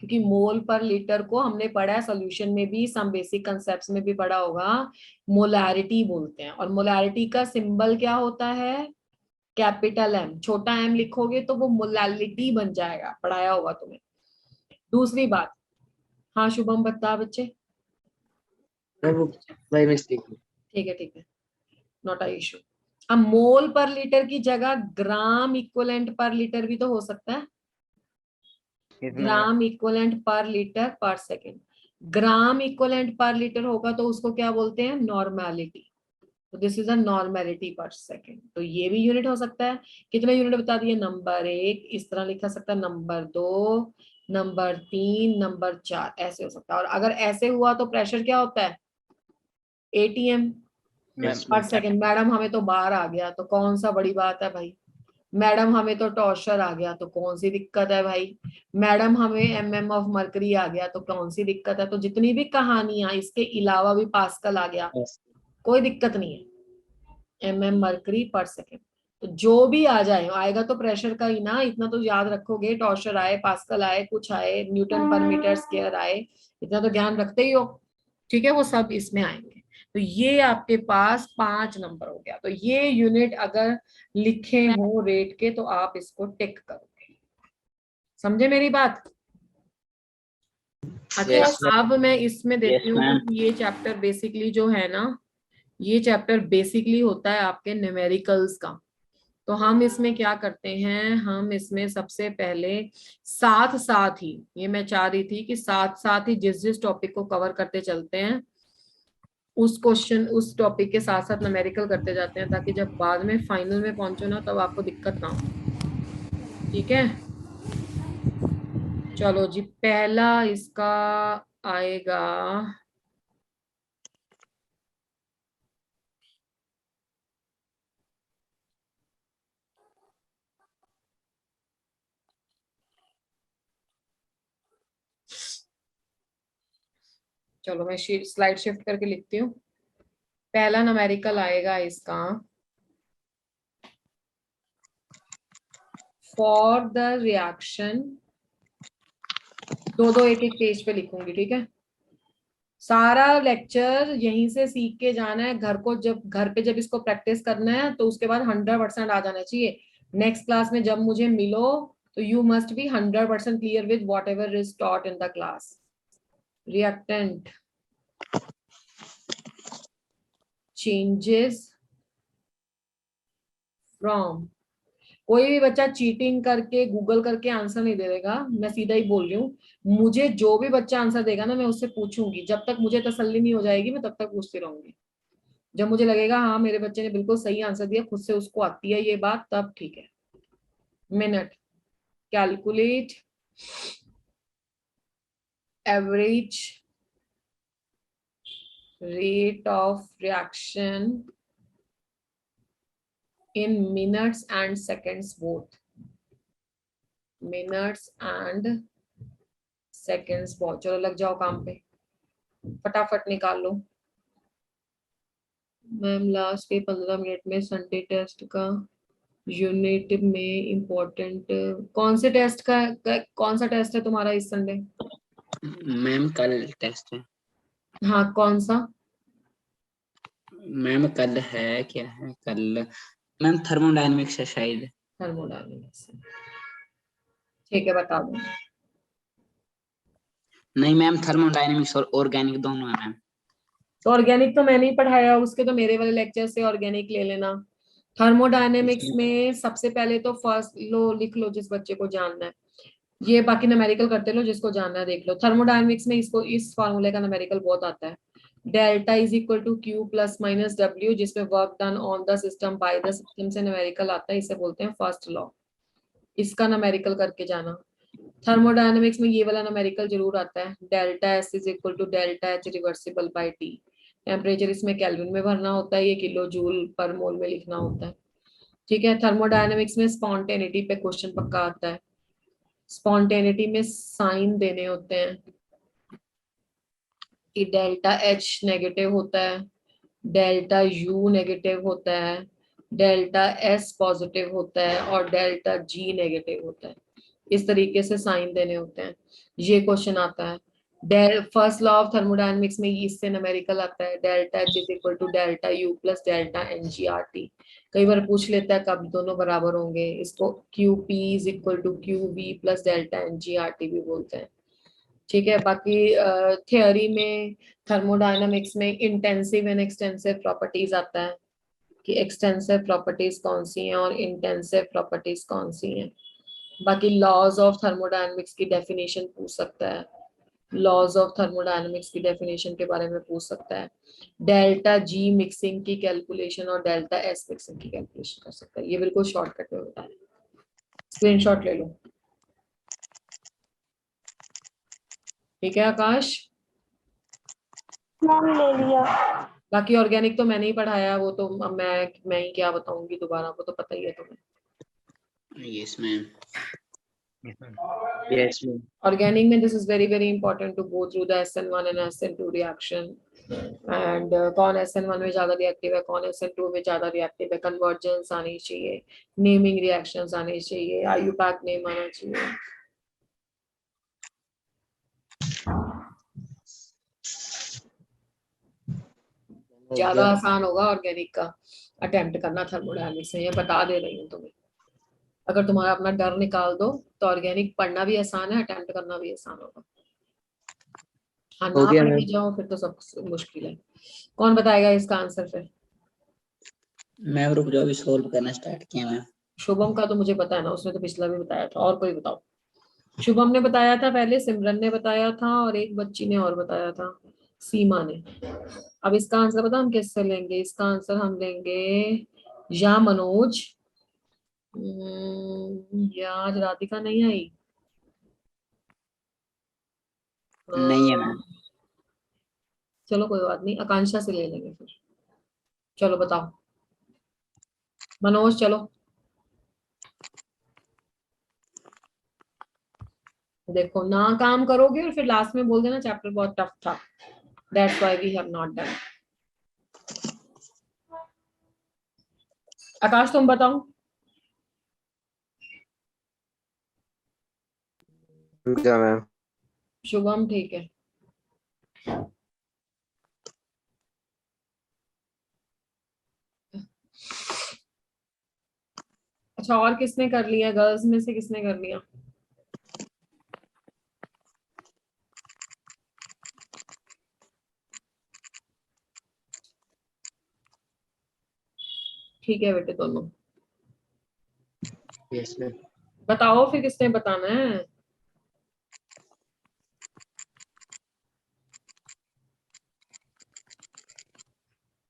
क्योंकि मोल पर लीटर को हमने पढ़ा है सॉल्यूशन में भी, सम बेसिक कंसेप्ट्स में भी पढ़ा होगा, मोलारिटी बोलते हैं। और मोलारिटी का सिंबल क्या होता है? Capital M. छोटा एम लिखोगे तो वो मोलालिटी बन जाएगा, पढ़ाया होगा तुम्हें। दूसरी बात, हाँ शुभम बता बच्चे। वो बाय मिस्टेक। ठीक है, ठीक है, नॉट अ इशू। अब मोल पर लीटर की जगह ग्राम इक्विवेलेंट पर लीटर भी तो हो सकता है, ग्राम इक्विवेलेंट पर लीटर पर सेकेंड। ग्राम इक्विवेलेंट पर लीटर होगा तो उसको क्या बोलते हैं? नॉर्मेलिटी। तो दिस इज अ नॉर्मेलिटी पर सेकेंड, तो ये भी यूनिट हो सकता है। कितने यूनिट बता दिए? नंबर 1 इस तरह लिखा सकता है, नंबर 2, नंबर 3, नंबर 4, ऐसे हो सकता है। और अगर ऐसे हुआ तो प्रेशर क्या होता है? एटीएम पर सेकेंड। मैडम हमें तो बार आ गया तो कौन सा बड़ी बात है भाई? मैडम हमें तो टॉर्चर आ गया तो कौन सी दिक्कत है भाई? मैडम हमें एमएम ऑफ मरकरी आ गया तो कौन सी दिक्कत है? तो जितनी भी कहानियां, इसके अलावा भी पास्कल आ गया, कोई दिक्कत नहीं है। एमएम मरकरी पर सेकेंड, तो जो भी आ जाए, आएगा तो प्रेशर का ही ना, इतना तो याद रखोगे। टॉर्चर आए, पास्कल आए, कुछ आए, न्यूटन पर मीटर स्क्वायर आए, इतना तो ध्यान रखते ही हो। ठीक है, वो सब इसमें आएंगे। तो ये आपके पास 5 नंबर हो गया। तो ये यूनिट अगर लिखे हो रेट के तो आप इसको टिक करोगे। समझे मेरी बात? अच्छा, Yes, अब मैं इसमें देती yes, हूँ, ma'am. क्योंकि ये चैप्टर बेसिकली जो है ना, ये चैप्टर बेसिकली होता है आपके न्यूमेरिकल्स का। तो हम इसमें क्या करते हैं, हम इसमें सबसे पहले साथ साथ ही, ये मैं चाह रही थी कि साथ साथ ही जिस जिस टॉपिक को कवर करते चलते हैं, उस क्वेश्चन उस टॉपिक के साथ साथ न्यूमेरिकल करते जाते हैं, ताकि जब बाद में फाइनल में पहुंचो ना, तब आपको दिक्कत ना हो। ठीक है, चलो जी, पहला इसका आएगा चलो मैं स्लाइड शिफ्ट करके लिखती हूँ। पहला न्यूमेरिकल आएगा इसका, फॉर द रिएक्शन, दो एक एक पेज पे लिखूंगी, ठीक है। सारा लेक्चर यहीं से सीख के जाना है, घर पे जब इसको प्रैक्टिस करना है तो उसके बाद 100% आ जाना चाहिए। नेक्स्ट क्लास में जब मुझे मिलो तो you must be 100% clear with what ever is taught in the class. Reactant changes from, कोई भी बच्चा चीटिंग करके गूगल करके आंसर नहीं दे देगा, मैं सीधा ही बोल रही हूँ। मुझे जो भी बच्चा आंसर देगा ना, मैं उससे पूछूंगी, जब तक मुझे तसल्ली नहीं हो जाएगी मैं तब तक पूछती रहूंगी। जब मुझे लगेगा हाँ मेरे बच्चे ने बिल्कुल सही आंसर दिया, खुद से उसको आती है ये बात, तब ठीक है। Minute, calculate average rate of reaction in minutes and seconds both, minutes and seconds both। चलो लग जाओ काम पे, फटाफट निकाल लो। मैम लास्ट के 15 मिनट में संडे टेस्ट का यूनिट में इम्पोर्टेंट कौन से टेस्ट का कौन सा टेस्ट है तुम्हारा इस संडे? मैम कल टेस्ट है। हाँ कौन सा? मैम कल है, क्या है कल? मैम थर्मोडायनेमिक्स है शायद। थर्मोडायनेमिक्स, ठीक है बता दो। नहीं मैम, थर्मोडायनेमिक्स और ऑर्गेनिक दोनों है मैम। तो ऑर्गेनिक तो मैंने ही पढ़ाया, उसके तो मेरे वाले लेक्चर से ऑर्गेनिक ले लेना। थर्मोडायनेमिक्स में सबसे पहले तो फर्स्ट लो लिख लो जिस बच्चे को जानना है, ये बाकी न्यूमेरिकल करते लो, जिसको जानना है देख लो। थर्मोडायनेमिक्स में इसको इस फार्मूले का न्यूमेरिकल बहुत आता है, delta is equal to Q plus minus W, जिसमें work done on the system by the system से न्यूमेरिकल आता है, इसे बोलते हैं फर्स्ट लॉ। इसका न्यूमेरिकल करके जाना। थर्मोडायनेमिक्स में ये वाला न्यूमेरिकल जरूर आता है, delta S is equal to delta H reversible by T. Temperature इसमें केल्विन में भरना होता है, ये किलो जूल पर मोल में लिखना होता है, ठीक है। थर्मोडायनेमिक्स में स्पॉन्टेनिटी पे क्वेश्चन पक्का आता है, स्पॉन्टेनिटी में साइन देने होते हैं कि डेल्टा एच नेगेटिव होता है, डेल्टा यू नेगेटिव होता है, डेल्टा एस पॉजिटिव होता है और डेल्टा जी नेगेटिव होता है। इस तरीके से साइन देने होते हैं, ये क्वेश्चन आता है। फर्स्ट लॉ ऑफ थर्मोडायनेमिक्स में इससे न्यूमेरिकल आता है, delta H is equal to delta U plus delta N G R T. कई बार पूछ लेता है कब दोनों बराबर होंगे, इसको Q P is equal to Q V plus delta N G R T भी बोलते हैं, ठीक है। बाकी थियोरी में थर्मोडायनामिक्स में इंटेंसिव एंड एक्सटेंसिव प्रॉपर्टीज आता है कि एक्सटेंसिव प्रॉपर्टीज कौन सी हैं और इंटेंसिव प्रॉपर्टीज कौन सी हैं। बाकी लॉज ऑफ थर्मोडायनामिक्स की डेफिनेशन पूछ सकता है, लॉज ऑफ थर्मोडायनामिक्स की डेफिनेशन के बारे में पूछ सकता है। डेल्टा जी मिक्सिंग की कैलकुलेशन और डेल्टा एस मिक्सिंग की कैलकुलेशन कर सकता है, ये बिल्कुल शॉर्टकट में बता रहे, स्क्रीनशॉट ले लो, ठीक है आकाश? मैम ले लिया। बाकी ऑर्गेनिक तो मैंने ही पढ़ाया, वो तो अब मैं ही क्या बताऊंगी दोबारा, वो तो पता ही है तुम्हें। Yes ma'am. Yes ma'am. Organic में this is very very important to go through the SN1 and SN2 reaction and कौन SN1 में ज्यादा रिएक्टिव है, कौन SN2 में ज्यादा रिएक्टिव है, कन्वर्जेंस आनी चाहिए, नेमिंग रिएक्शंस आने चाहिए, IUPAC नेम आना चाहिए। ज्यादा आसान होगा ऑर्गेनिक का अटेम्प्ट करना थर्मोडायनामिक्स में, ये बता दे रही हूँ तुम्हें। अगर तुम्हारा अपना डर निकाल दो तो ऑर्गेनिक पढ़ना भी आसान है, अटेम्प्ट करना भी आसान होगा। हाँ ना पढ़ भी जाओ फिर तो सब मुश्किल है। कौन बताएगा इसका आंसर फिर? मैम रुक जाओ, अभी सॉल्व करना स्टार्ट किया मैम। शुभम का तो मुझे पता है ना, उसने तो पिछला भी बताया था। और कोई बताओ। शुभम ने बताया था पहले, सिमरन ने बताया था और एक बच्ची ने और बताया था, सीमा ने। अब इसका आंसर पता हम किससे लेंगे? इसका आंसर हम लेंगे या मनोज या आज राधिका नहीं आई, नहीं है मैम। चलो कोई बात नहीं, आकांक्षा से ले लेंगे फिर। चलो बताओ मनोज, चलो देखो ना काम करोगे और फिर लास्ट में बोल देना चैप्टर बहुत टफ था। That's why we have not done. आकाश तुम बताओ. क्या मैम? शुभम ठीक है. अच्छा, और किसने कर लिया? गर्ल्स में से किसने कर लिया? ठीक है बेटे दोनों. Yes ma'am. बताओ फिर किसने बताना है.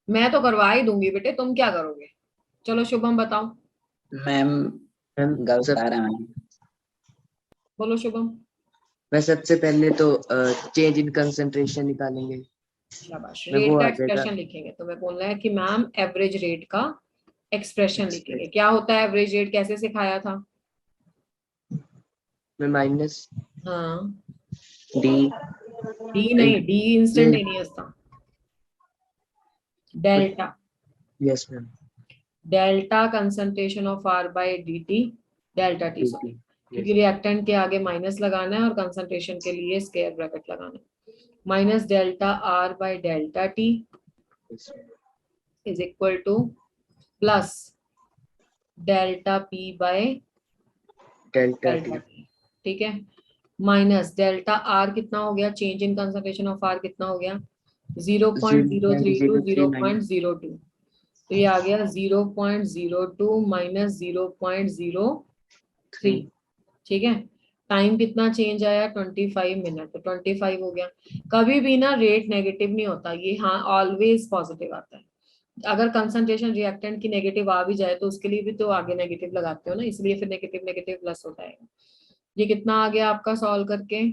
मैं तो करवा ही दूंगी बेटे, तुम क्या करोगे? चलो शुभम बताओ. मैम मैम गर्ल्स आ रहा है मैम. बोलो शुभम. मैं सबसे पहले तो चेंज इन कंसंट्रेशन निकालेंगे. शाबाश. मैं रेट वो का आ जाएगा. एक्सप्रेशन लिखेंगे. तुम्हें बोलना है कि मैम एवरेज रेट का एक्सप्रेशन लिखेंगे. क्या होता है एवरेज रेट? कैसे सिखाया था? मैं माइनस हाँ, डी. डी नहीं, डी इंस्टेंटेनियस था. Delta. Yes ma'am. Delta concentration of R by D T. Delta T sorry, क्योंकि रिएक्टेंट के आगे माइनस लगाना है और कंसंट्रेशन के लिए स्क्वायर ब्रैकेट लगाना है. Minus delta R by delta T is equal to plus delta P by delta delta T. T. ठीक है. माइनस डेल्टा आर कितना हो गया? Change in concentration of R कितना हो गया? 0.032 0.02. तो ये आ गया 0.02 माइनस 0.03. ठीक है. टाइम कितना चेंज आया? 25 मिनट. तो 25 हो गया. कभी भी ना रेट नेगेटिव नहीं होता ये, हाँ ऑलवेज पॉजिटिव आता है. अगर कंसंट्रेशन रिएक्टेंट की नेगेटिव आ भी जाए तो उसके लिए भी तो आगे नेगेटिव लगाते हो ना, इसलिए फिर नेगेटिव नेगेटिव प्लस होता है. ये कितना आ गया आपका सॉल्व करके?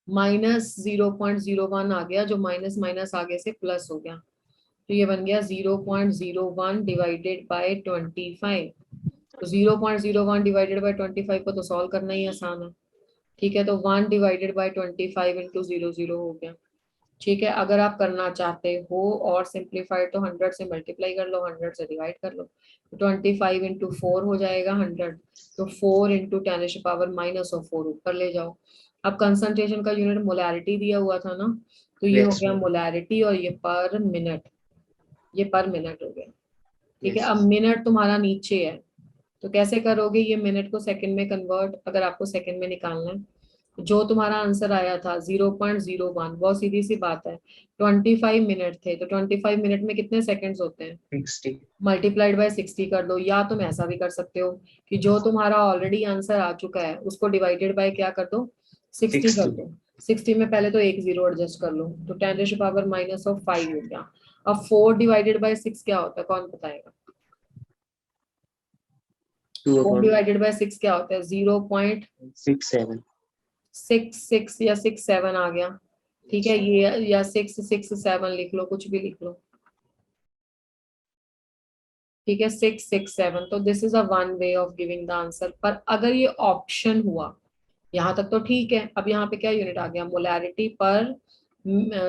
माइनस 0.01 आ गया, जो माइनस माइनस आगे से प्लस हो गया. तो ये बन गया 0.01 डिवाइडेड बाय 25. तो 0.01 डिवाइडेड बाय 25 को तो सॉल्व करना ही आसान है. ठीक है. तो 1 डिवाइडेड बाय 25 इंटू 0 हो गया. ठीक है. अगर आप करना चाहते हो और सिंप्लीफाइड तो 100 से मल्टीप्लाई कर लो, 100 से डिवाइड कर लो. तो 25 इंटू 4 हो जाएगा 100. तो 4 इंटू 10⁻⁻4 ऊपर ले जाओ. अब कंसंट्रेशन का यूनिट मोलैरिटी दिया हुआ था ना, तो ये हो गया मोलैरिटी और ये पर मिनट. ये पर मिनट हो गया. ठीक है. अब मिनट तुम्हारा नीचे है, तो कैसे करोगे? ये मिनट को सेकंड में कन्वर्ट, अगर आपको सेकंड में निकालना है. जो तुम्हारा आंसर आया था 0.01, बहुत सीधी सी बात है. 25 मिनट थे, तो 25 मिनट में कितने सेकंड्स होते हैं? 60. मल्टीप्लाइड बाय 60 कर दो. या तुम ऐसा भी कर सकते हो कि जो तुम्हारा ऑलरेडी आंसर आ चुका है उसको डिवाइडेड बाय क्या कर दो? 60 कर दो. 60 में पहले तो एक जीरो एडजस्ट कर लो, तो 10⁻⁻5 हो गया. अब 4 डिवाइडेड बाय 6 क्या होता है? कौन बताएगा? 4 डिवाइडेड बाय 6 क्या होता है? 0.67 या 67 आ गया. ठीक है. ये या 667 लिख लो, कुछ भी लिख लो. ठीक है. 667. तो this is a one way of giving the answer. पर अगर ये ऑप्शन हुआ, यहाँ तक तो ठीक है. अब यहाँ पे क्या यूनिट आ गया? मोलैरिटी पर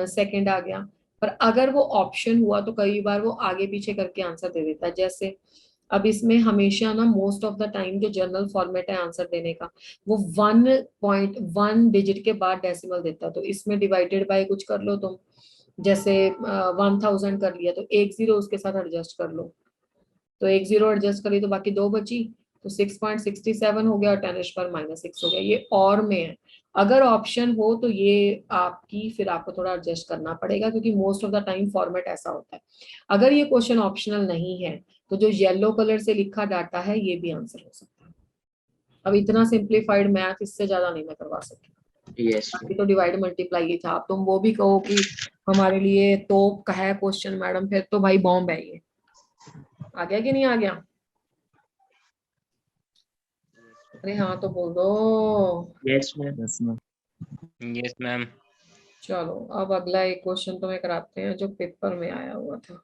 सेकंड आ गया. पर अगर वो ऑप्शन हुआ तो कई बार वो आगे पीछे करके आंसर दे देता है. जैसे अब इसमें हमेशा ना मोस्ट ऑफ द टाइम जो जनरल फॉर्मेट है आंसर देने का, वो 1.1 डिजिट के बाद डेसिमल देता है. तो इसमें डिवाइडेड बाय कुछ कर लो तुम. जैसे 1000 कर लिया तो एक जीरो उसके साथ एडजस्ट कर लो. तो एक जीरो एडजस्ट करी तो बाकी दो बची. तो 6.67 हो गया और 10⁻⁻6 हो गया. ये और में है. अगर ऑप्शन हो तो ये आपकी फिर आपको थोड़ा एडजस्ट करना पड़ेगा, क्योंकि most of the time format ऐसा होता है. अगर ये क्वेश्चन ऑप्शनल नहीं है तो जो येलो कलर से लिखा डाटा है ये भी आंसर हो सकता है. अब इतना सिंप्लीफाइड मैथ इससे ज्यादा नहीं मैं करवा सकती. बाकी तो डिवाइड मल्टीप्लाई ही था. अब तुम वो भी कहो कि हमारे लिए तोप का है क्वेश्चन मैडम, फिर तो भाई बॉम्ब है ये. आ गया कि नहीं आ गया? अरे हाँ तो बोल दो. Yes ma'am. Yes ma'am. चलो अब अगला एक क्वेश्चन तुम्हें कराते हैं जो पेपर में आया हुआ था.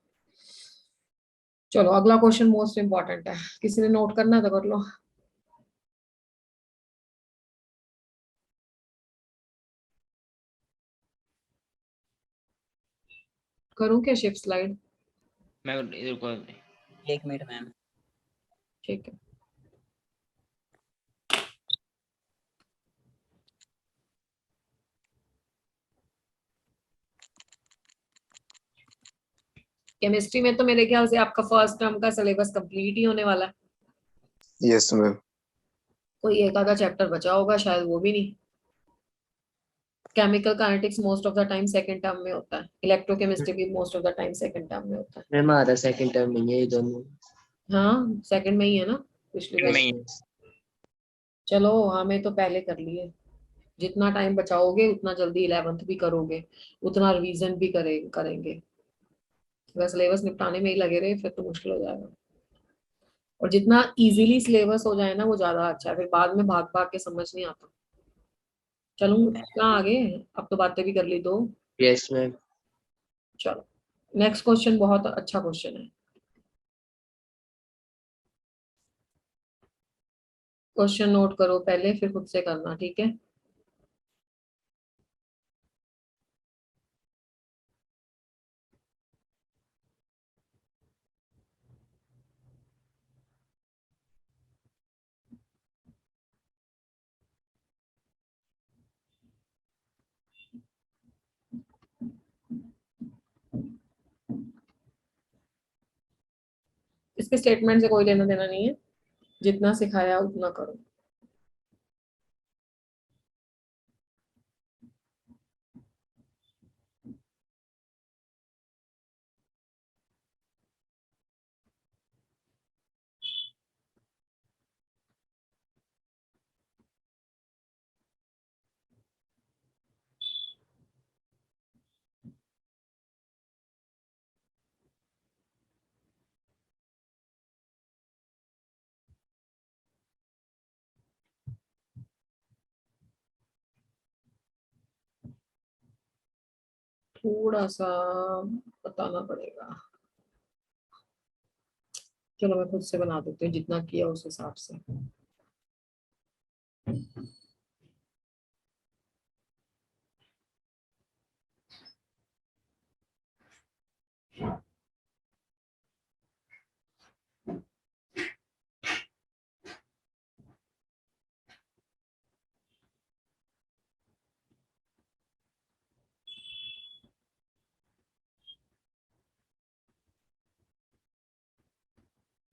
चलो अगला क्वेश्चन मोस्ट इंपॉर्टेंट है. किसी ने नोट करना है तो कर लो. करूं क्या शिफ्ट स्लाइड? मैं रुको, 1 मिनट मैम। ठीक है। केमिस्ट्री में तो मेरे ख्याल से आपका फर्स्ट टर्म का सिलेबस कंप्लीट ही होने वाला है। Yes, ma'am. कोई एक आधा चैप्टर बचा होगा शायद, वो भी नहीं। Chemical kinetics most of the time second term में होता है, इलेक्ट्रोकेमिस्ट्री भी most of the time second term में होता है। मैम आधा सेकंड टर्म नहीं है ये दोनों। हाँ सेकंड में ही है ना पिछली बार। में ही। चलो हमें तो पहले कर लिए, जितना टाइम बचाओगे उतना जल्दी 11th भी करोगे, उतना रिवीजन भी करेंगे। अगर सिलेबस निपटाने में ही लगे रहे फिर तो मुश्किल हो जाएगा। और जितना इजीली सिलेबस हो जाए ना वो ज्यादा अच्छा है, फिर बाद में भाग भाग के समझ नहीं आता। चलूं कहाँ आगे, अब तो बातें भी कर ली दो। Yes ma'am. चलो नेक्स्ट क्वेश्चन बहुत अच्छा क्वेश्चन है। क्वेश्चन नोट करो पहले फिर खुद से करना, ठीक है? इसके स्टेटमेंट से कोई लेना देना नहीं है, जितना सिखाया उतना करो। थोड़ा सा बताना पड़ेगा। चलो मैं खुद से बना देती हूँ, जितना किया उस हिसाब से।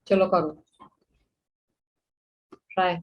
चलो करो ट्राई।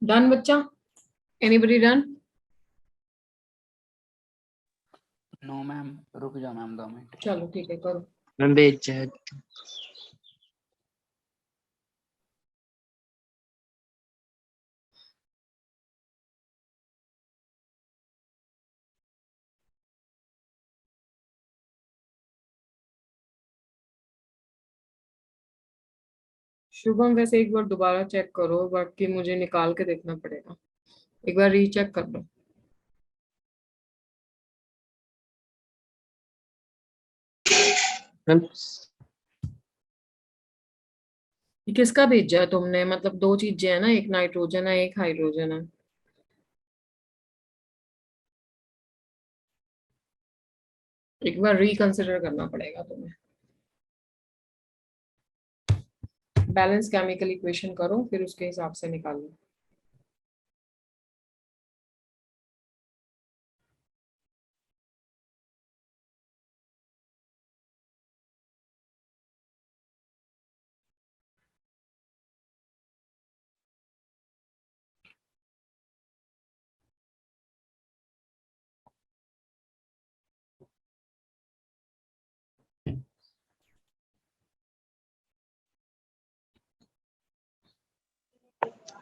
डन बच्चा? Anybody done? नो मैम, रुक जाओ मैम 2 मिनट। चलो ठीक है, करो। मैम भेज है। शुभम वैसे एक बार दोबारा चेक करो, बाकी मुझे निकाल के देखना पड़ेगा, एक बार रीचेक कर लो। मैम ये किसका भेजा है तुमने? मतलब दो चीजें हैं ना, एक नाइट्रोजन है एक हाइड्रोजन है। एक बार रिकंसिडर करना पड़ेगा तुम्हें। बैलेंस केमिकल इक्वेशन करो, फिर उसके हिसाब से निकालो।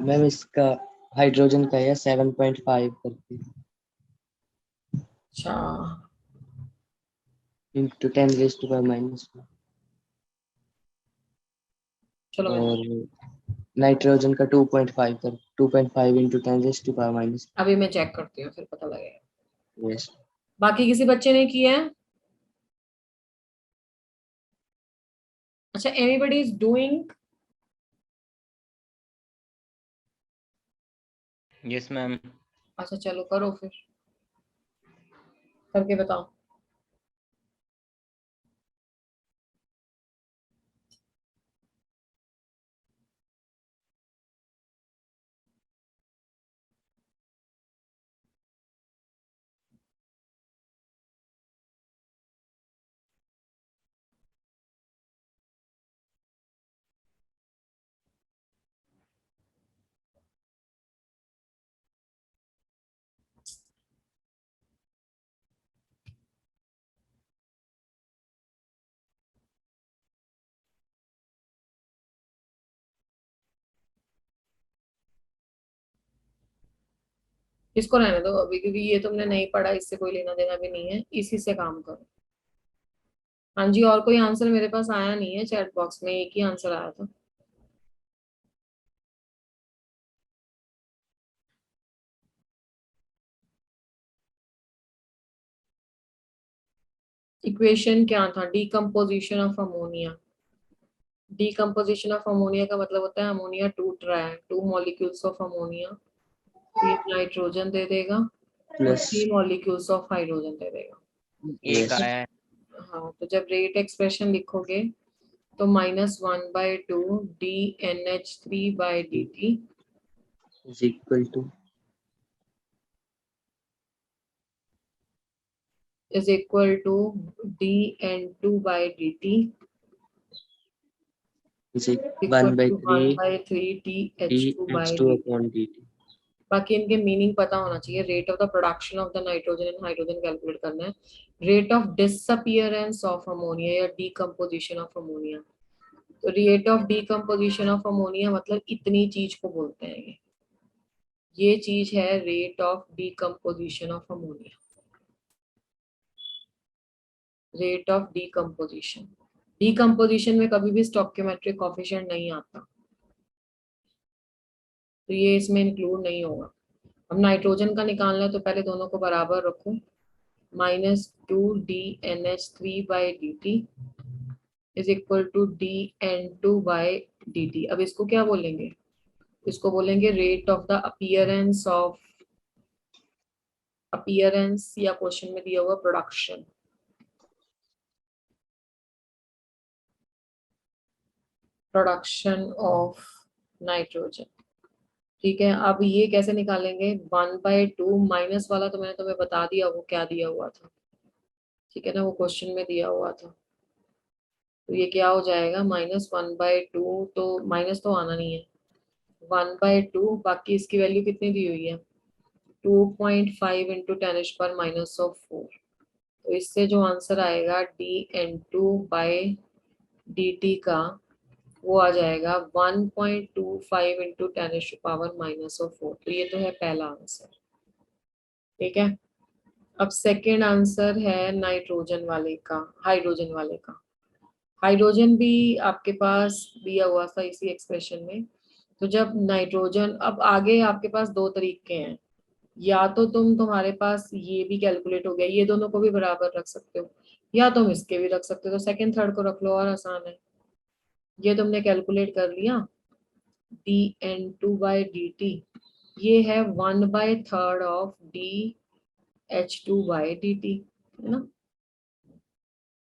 मैम इसका हाइड्रोजन का है 7.5 करके अच्छा, इंटू 10⁻⁻²। चलो मैं और नाइट्रोजन का 2.5 कर 2.5 इंटू 10⁻⁻²। अभी मैं चेक करती हूँ, फिर पता लगेगा। यस। बाकी किसी बच्चे ने किया है? अच्छा, anybody is doing? Yes ma'am. अच्छा चलो करो, फिर करके बताओ। इसको रहने दो अभी, क्योंकि ये तुमने नहीं पढ़ा, इससे कोई लेना देना भी नहीं है, इसी से काम करो। हाँ जी, और कोई आंसर मेरे पास आया नहीं है चैट बॉक्स में, एक ही आंसर आया था। इक्वेशन क्या था? Decomposition of ammonia. Decomposition of ammonia का मतलब होता है अमोनिया टूट रहा है, 2 मॉलिक्यूल्स ऑफ अमोनिया, ये नाइट्रोजन दे देगा और प्लस 3 मॉलिक्यूल्स ऑफ हाइड्रोजन दे देगा। एक यस आया है। हाँ, तो जब रेट एक्सप्रेशन लिखोगे तो -1/2 DNH3/dt is equal to is equal to dN2/dt is equal to 1/3 1/3 H2 TH2/dt। Upon dt। बाकी इनके मीनिंग पता होना चाहिए। Rate of the production of the nitrogen and hydrogen calculate करना है। Rate of disappearance of ammonia या डीकम्पोजिशन ऑफ अमोनिया। तो rate of decomposition of ammonia मतलब इतनी चीज को बोलते हैं। ये चीज है rate of decomposition of ammonia. Rate of decomposition. Decomposition में कभी भी स्टोइकियोमेट्रिक कोएफिशिएंट नहीं आता, तो ये इसमें इंक्लूड नहीं होगा। अब नाइट्रोजन का निकालना है तो पहले दोनों को बराबर रखो। -2 DNH3/dt is equal to DN2/dt। अब इसको क्या बोलेंगे? इसको बोलेंगे रेट ऑफ द अपीयरेंस या क्वेश्चन में दिया हुआ प्रोडक्शन। Production of nitrogen. ठीक है, अब ये कैसे निकालेंगे? 1/2 माइनस वाला तो मैंने तुम्हें बता दिया वो क्या दिया हुआ था, ठीक है ना, वो क्वेश्चन में दिया हुआ था। तो ये क्या हो जाएगा? -1/2, तो माइनस तो आना नहीं है, 1/2, बाकी इसकी वैल्यू कितनी दी हुई है 2.5 इंटू 10⁻⁻⁴। तो इससे जो आंसर आएगा dN2/dt का वो आ जाएगा 1.25 इंटू 10⁻⁻⁴। तो ये तो है पहला आंसर। ठीक है, अब सेकेंड आंसर है नाइट्रोजन वाले का, हाइड्रोजन वाले का। हाइड्रोजन भी आपके पास दिया हुआ था इसी एक्सप्रेशन में। तो जब नाइट्रोजन, अब आगे आपके पास दो तरीके हैं, या तो तुम्हारे पास ये भी कैलकुलेट हो गया, ये दोनों को भी बराबर रख सकते हो, या तुम इसके भी रख सकते हो। तो सेकंड थर्ड को रख लो और आसान है। ये तुमने कैलकुलेट कर लिया, dN2/dt ये है 1/3 ऑफ dH2/dt, है ना।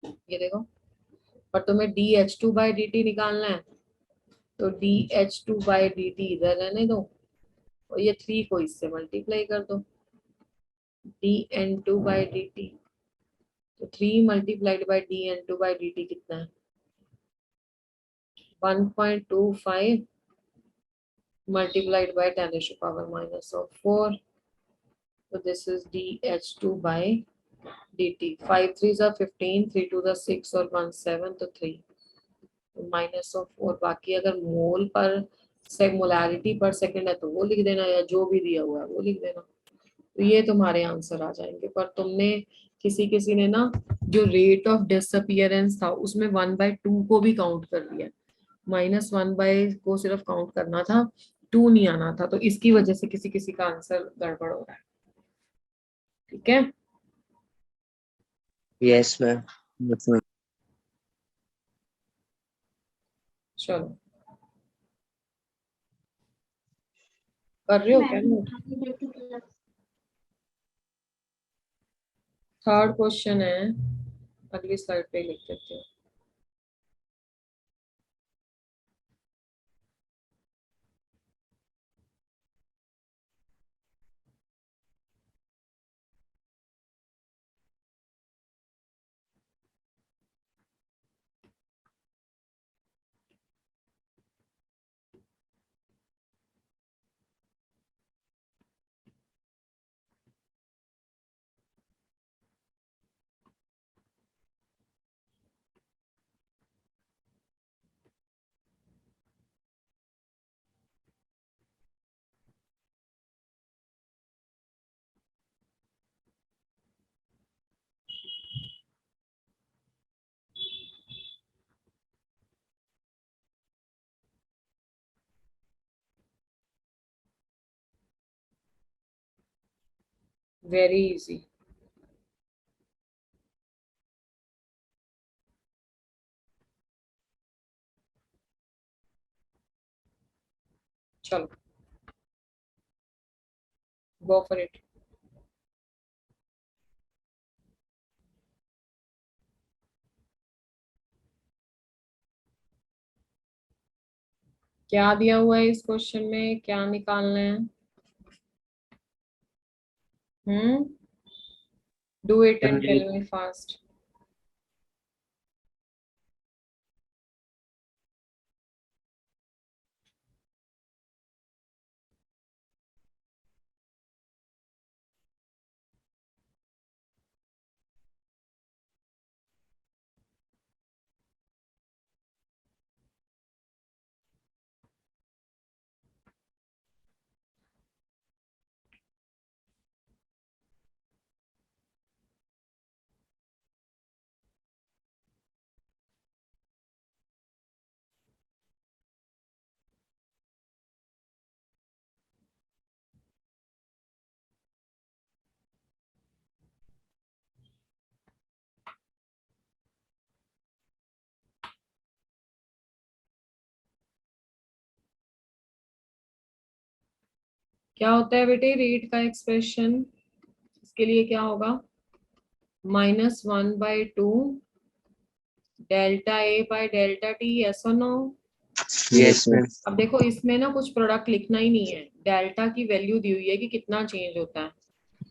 ये देखो, पर तुम्हें dH2/dt निकालना है तो dH2/dt इधर रहने दो और ये 3 को इससे मल्टीप्लाई कर दो, dN2/dt। तो 3 मल्टीप्लाइड बाई dN2/dt कितना है 1.25 multiplied by 10⁻⁴. So this is dH2/dt. 5 3s are 15, 3 2s are 6 और 1 7, तो 3 -4। बाकी अगर मोल पर मोलैरिटी पर सेकंड है तो वो लिख देना, या जो भी दिया हुआ है वो लिख देना। तो ये तुम्हारे आंसर आ जाएंगे। पर तुमने किसी ने ना जो रेट ऑफ डिसअपियरेंस था उसमें 1/2 को भी काउंट कर लिया, -1 को सिर्फ काउंट करना था, 2 नहीं आना था। तो इसकी वजह से किसी का आंसर गड़बड़ हो रहा है। ठीक है, यस मैम। चलो कर रहे हो क्या नोट? थर्ड क्वेश्चन है, अगली स्लाइड पे लिख देते हैं। Very easy. चलो गो फॉर इट। क्या दिया हुआ है इस क्वेश्चन में, क्या निकालना है? Do it and tell me fast. क्या होता है बेटे रेट का एक्सप्रेशन? इसके लिए क्या होगा, -1/2 delta A bye delta T, yes और नो? Yes ma'am. अब देखो इसमें ना कुछ प्रोडक्ट लिखना ही नहीं है, डेल्टा की वैल्यू दी हुई है कि कितना चेंज होता है।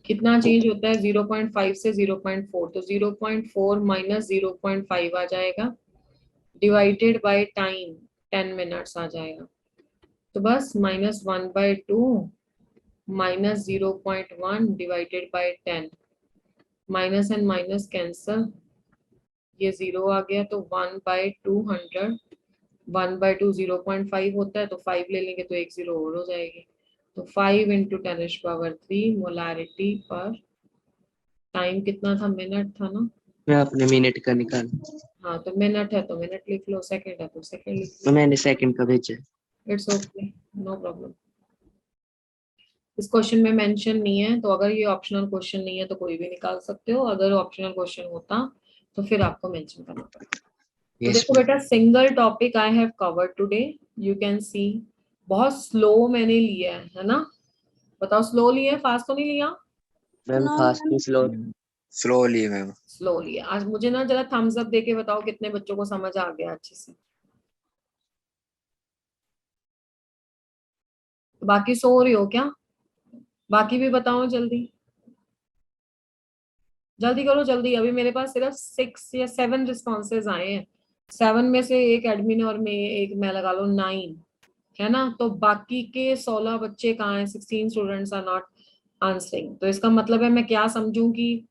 कितना चेंज होता है 0.5 से 0.4, तो 0.4 माइनस 0.5 आ जाएगा, डिवाइडेड बाय टाइम 10 मिनट्स आ जाएगा। तो बस -1/2 -0.1 divided by 10, minus and minus cancel, ये 0 आ गया, तो 1/200, 1/2 0.5 होता है, तो 5 ले लेंगे तो 1 0 और हो जाएगी। तो 5 × 10⁻³ मोलारिटी पर टाइम कितना था, मिनट था ना। मैं अपने मिनट का निकाल, हाँ तो मिनट है तो मिनट लिख लो, सेकंड है तो सेकंड लिख तो लो। मैंने सेकंड का भेजा। It's okay, no problem. इस क्वेश्चन में मेंशन नहीं है, तो अगर ये ऑप्शनल क्वेश्चन नहीं है तो कोई भी निकाल सकते हो, अगर ऑप्शनल क्वेश्चन होता तो फिर आपको मेंशन करना पड़ेगा। तो यस देखो बेटा, single topic I have covered today, you can see. बहुत स्लो मैंने लिया है ना, बताओ स्लो लिया, फास्ट तो नहीं लिया? Ma'am, No, fast ma'am. में स्लो। Slowly, ma'am. स्लो लिया। आज मुझे ना जरा थम्स अप देके बताओ कितने बच्चों को समझ आ गया अच्छे से। बाकी सो रही हो क्या? बाकी भी बताओ जल्दी, जल्दी करो जल्दी। अभी मेरे पास सिर्फ 6 या 7 रिस्पॉन्सेज आए हैं, 7 में से एक एडमिन और मैं, एक मैं लगा लो 9 है ना। तो बाकी के 16 बच्चे कहाँ हैं? 16 स्टूडेंट्स आर नॉट आंसरिंग। तो इसका मतलब है मैं क्या समझूं कि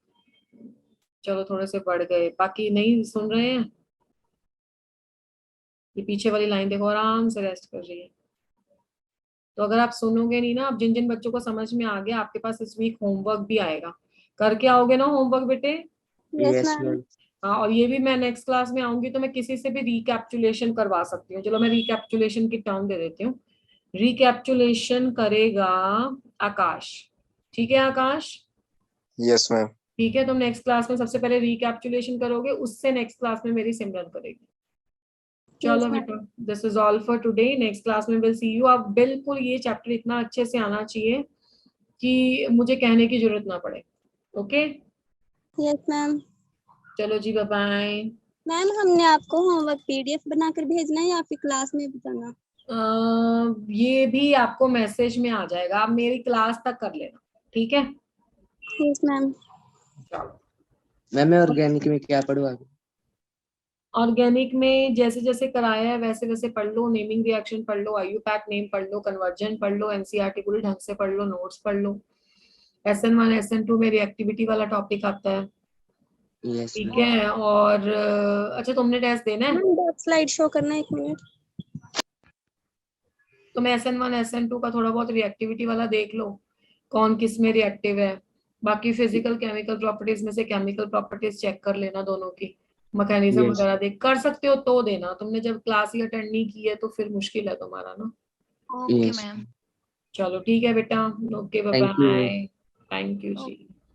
चलो थोड़े से बढ़ गए, बाकी नहीं सुन रहे हैं। ये पीछे वाली लाइन देखो, आराम से रेस्ट कर रही है। तो अगर आप सुनोगे नहीं ना, अब जिन जिन बच्चों को समझ में आ गया, आपके पास इस वीक होमवर्क भी आएगा, करके आओगे ना होमवर्क बेटे? Yes, yes ma'am. मैम। हाँ, और ये भी मैं नेक्स्ट क्लास में आऊंगी तो मैं किसी से भी रिकैप्चुलेशन करवा सकती हूँ। चलो मैं रिकैप्चुलेशन की टर्म दे देती हूँ। रिकैप्चुलेशन करेगा आकाश, ठीक है आकाश? Yes, ma'am. ठीक है, तुम नेक्स्ट क्लास में सबसे पहले रिकैप्चुलेशन करोगे, उससे नेक्स्ट क्लास में मेरी सिमरन करेगी। चलो Yes, ma'am. बेटा, this is all for today, next class में विल सी यू। आप बिल्कुल ये चैप्टर इतना अच्छे से आना चाहिए कि मुझे कहने की जरूरत ना पड़े। Okay, Yes, ma'am. चलो जी, बाय बाय। मैम, हमने आपको होमवर्क पीडीएफ बनाकर भेजना है या फिर क्लास में बताना? ये भी आपको मैसेज में आ जाएगा, आप मेरी क्लास तक कर लेना, ठीक है? Yes, ma'am. चलो, मैम, मैं ऑर्गेनिक में क्या पढ़ूँ आगे? ऑर्गेनिक में जैसे जैसे कराया है वैसे वैसे पढ़ लो। नेमिंग रिएक्शन पढ़ लो, IUPAC नेम पढ़ लो, कन्वर्जन पढ़ लो, NCERT पूरी ढंग से पढ़ लो, नोट्स पढ़ लो। SN1 SN2 में रिएक्टिविटी वाला टॉपिक आता है, यस ठीक मैम। है? और अच्छा, तुमने टेस्ट देना है? मैम, स्लाइड शो करना, 1 मिनट। तुम SN1 SN2 का थोड़ा बहुत रिएक्टिविटी वाला देख लो, कौन किस में रिएक्टिव है। बाकी फिजिकल केमिकल प्रॉपर्टीज में से केमिकल प्रॉपर्टीज चेक कर लेना, दोनों की मैकेनिज्म यस। वगैरह देख कर सकते हो तो देना। तुमने जब क्लास ही अटेंड नहीं की है तो फिर मुश्किल है तुम्हारा ना। Okay yes. मैम। चलो ठीक है बेटा, okay, bye thank you. Bye, thank you ji.